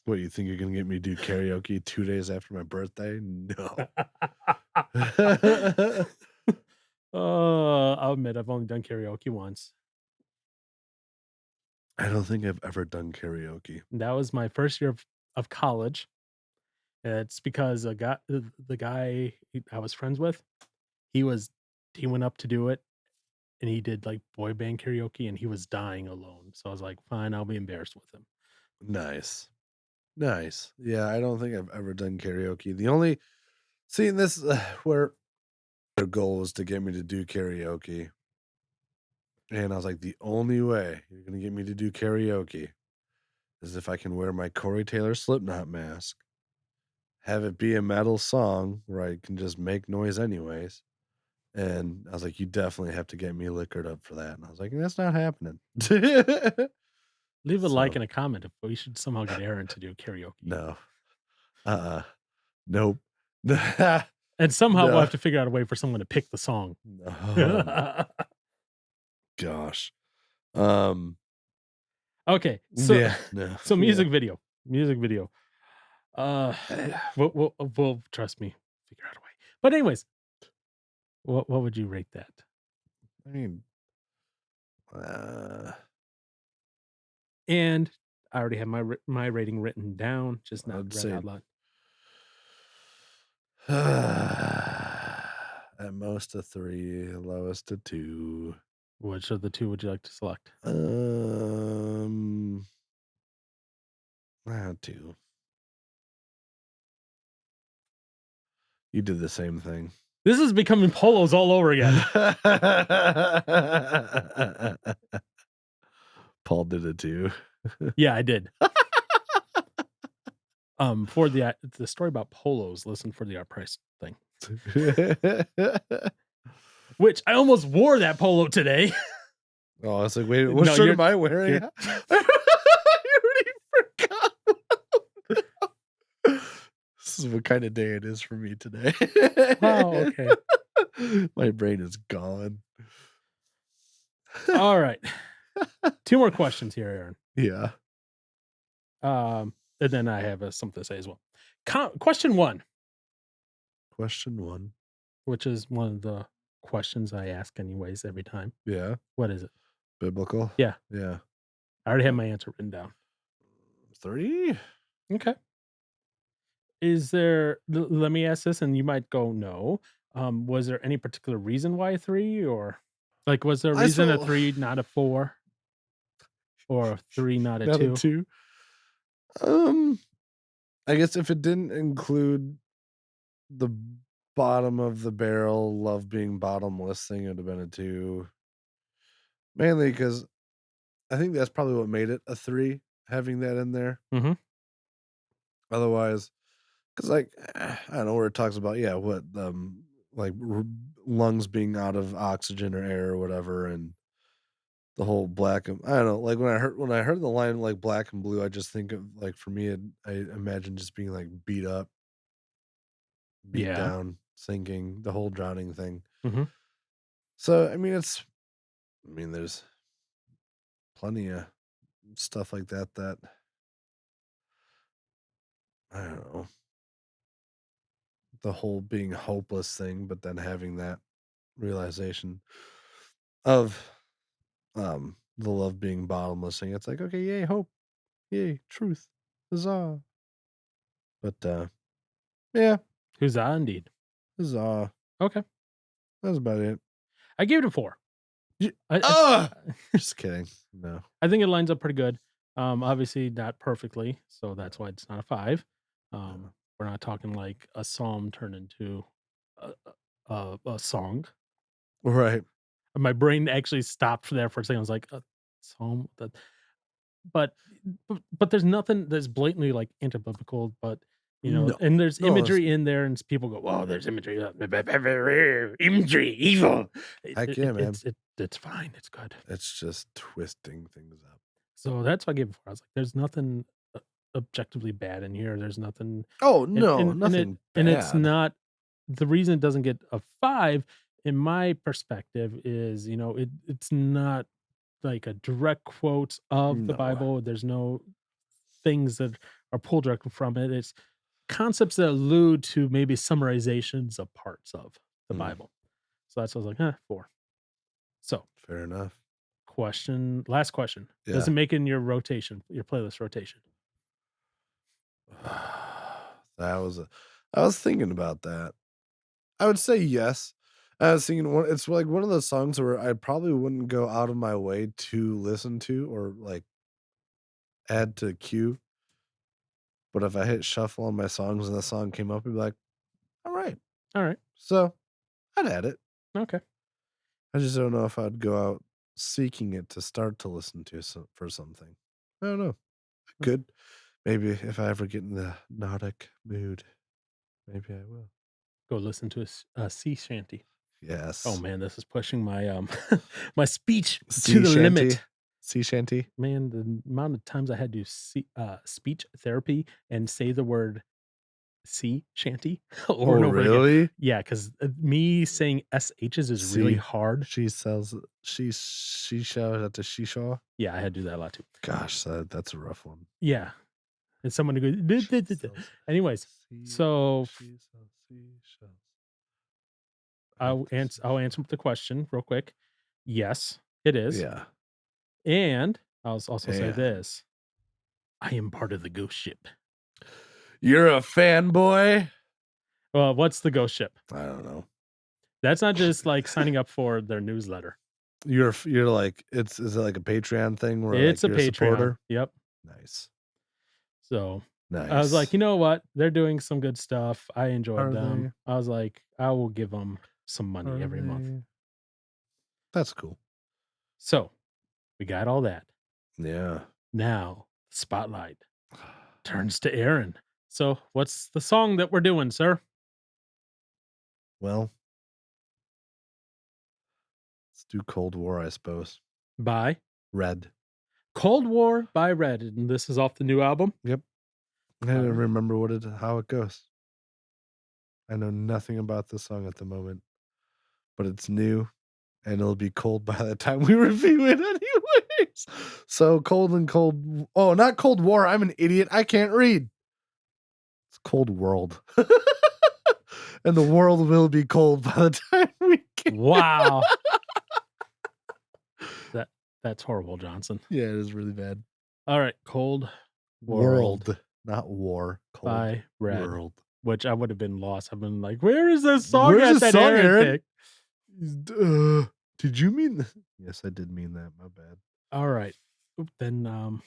What, you think you're gonna get me to do karaoke 2 days after my birthday? No.
I'll admit I've only done karaoke once.
I don't think I've ever done karaoke.
That was my first year of college. It's because the guy I was friends with, he went up to do it, and he did like boy band karaoke, and he was dying alone. So I was like, fine, I'll be embarrassed with him.
Nice. Yeah, I don't think I've ever done karaoke. The only this where their goal was to get me to do karaoke. And I was like, the only way you're going to get me to do karaoke is if I can wear my Corey Taylor Slipknot mask, have it be a metal song where I can just make noise anyways. And I was like, you definitely have to get me liquored up for that. And I was like, that's not happening.
Leave a like and a comment if we should somehow get Aaron to do karaoke.
No. Nope.
And somehow we'll
No.
have to figure out a way for someone to pick the song.
No. Gosh.
Okay. So,
yeah, no.
so music video. We'll trust me, figure out a way. But anyways, what would you rate that?
I mean,
and I already have my rating written down, just not
I'd
read
say
out loud.
at most a 3, lowest a 2.
Which of the two would you like to select?
2. You did the same thing.
This is becoming polos all over again.
Paul did it too.
Yeah, I did. For the story about polos, listen for the Art Price thing. Which I almost wore that polo today.
Oh, I was like, wait, what
No,
shirt
you're-
am I wearing?
you're-
I already forgot. This is what kind of day it is for me today.
Oh, okay.
My brain is gone.
All right. 2 more questions here, Aaron.
Yeah.
And then I have something to say as well. Question 1,
Question 1.
which is one of the questions I ask anyways every time.
Yeah.
What is it?
Biblical.
Yeah.
Yeah.
I already have my answer written down.
3.
Okay. Is there, let me ask this, and you might go no. Was there any particular reason why 3, or like, was there a reason a 3, not a 4? Or a 3, not a 2?
2. I guess if it didn't include the bottom of the barrel, love being bottomless thing, it would have been a 2. Mainly because I think that's probably what made it a 3, having that in there.
Mhm.
Otherwise, because like I don't know where it talks about what like lungs being out of oxygen or air or whatever, and the whole black and I don't know, like when I heard the line like black and blue, I just think of like for me I imagine just being like beat up, beat
Yeah.
down, sinking, the whole drowning thing.
Mhm.
So I mean there's plenty of stuff like that I don't know, the whole being hopeless thing, but then having that realization of the love being bottomless thing. It's like, okay, yay, hope, yay, truth, huzzah. But yeah,
Huzzah, indeed.
huzzah.
Okay.
That's about it.
I gave it a 4.
Just kidding. No.
I think it lines up pretty good. Obviously not perfectly, so that's why it's not a 5. We're not talking like a psalm turned into a song.
Right.
My brain actually stopped there for a second. I was like, a psalm? But there's nothing that's blatantly like anti-biblical, but
No.
and there's
No,
imagery in there, and people go, "Oh, there's imagery, imagery, evil."
Heck yeah, man.
It's fine. It's good.
It's just twisting things up.
So that's why I gave it 4. I was like, there's nothing objectively bad in here. There's nothing.
Oh
and-
no,
and
nothing
and
bad.
it's not the reason it doesn't get a 5 in my perspective is it's not like a direct quote of the
No.
Bible. There's no things that are pulled directly from it. It's concepts that allude to maybe summarizations of parts of the
Mm.
Bible. So that's what I was like, 4. So
Fair enough.
last question. Does
Yeah.
it make it in your rotation, your playlist rotation?
I was thinking about that. I would say yes. I was thinking it's like one of those songs where I probably wouldn't go out of my way to listen to or like add to queue. But if I hit shuffle on my songs and the song came up, I'd be like, all right.
All right.
So I'd add it.
Okay.
I just don't know if I'd go out seeking it to start to listen to for something. I don't know. I could. Maybe if I ever get in the nautic mood, maybe I will.
Go listen to a sea shanty.
Yes.
Oh man, this is pushing my my speech
Sea
to the
shanty.
limit.
Sea shanty.
Man, the amount of times I had to speech therapy and say the word sea shanty over and over again.
Really?
Yeah, because me saying SHs is really
See,
hard.
She sells. She shouted at the shisha.
Yeah, I had to do that a lot too.
Gosh, that's a rough one.
Yeah, and someone who goes. Anyways, so I'll answer the question real quick. Yes, it is.
Yeah.
And I'll also say
And-
this: I am part of the ghost ship.
You're a fanboy?
Well, what's the ghost ship?
I don't know.
That's not just like signing up for their newsletter.
You're like is it like a Patreon thing where
It's
like,
a
you're
Patreon.
supporter?
Yep.
Nice.
So
Nice.
I was like, you know what? They're doing some good stuff. I enjoyed
Are
them. I was like, I will give them some money every month.
That's cool.
So we got all that.
Yeah.
Now, spotlight turns to Aaron. So, what's the song that we're doing, sir?
Well, let's do Cold War, I suppose.
By
Red.
Cold War by Red. And this is off the new album.
Yep. I don't
Alright.
remember how it goes. I know nothing about this song at the moment, but it's new and it'll be cold by the time we review it anyways. So cold. Oh, not Cold War. I'm an idiot. I can't read. It's Cold World. And the world will be cold by the time we get.
Wow. That's horrible, Johnson.
Yeah, it is really bad.
All right. Cold World
not war. Cold
by Red.
World.
Which I would have been lost. I've been like, where is this song
Where's
at
this
that
song,
Aaron
Aaron?
picked?
Did you mean? Yes, I did mean that. My bad.
All right. Then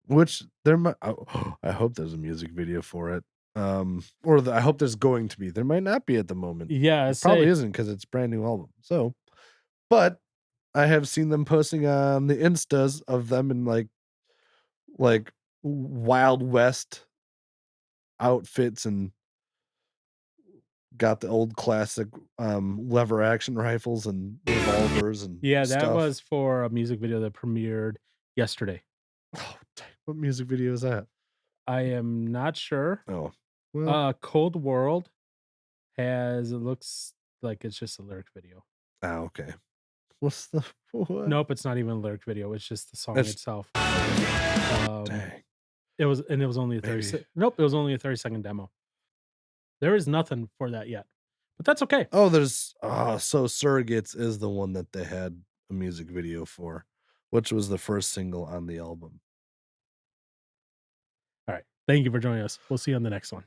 Which there might. I hope there's a music video for it. I hope there's going to be. There might not be at the moment.
yeah,
It probably isn't because it's a brand new album. So, but I have seen them posting on the Instas of them in like Wild West outfits and got the old classic lever action rifles and revolvers and
Yeah, that
stuff.
was for a music video that premiered yesterday.
Oh, dang, what music video is that?
I am not sure.
Oh, well,
Cold World it looks like it's just a lyric video.
okay. What's the what?
Nope, it's not even a lyric video. It's just the song
It's-
itself.
Dang.
It was only a 30
Maybe.
Nope, it was only a 30-second demo. There is nothing for that yet. But that's okay.
Oh, so Surrogates is the one that they had a music video for, which was the first single on the album.
All right. Thank you for joining us. We'll see you on the next one.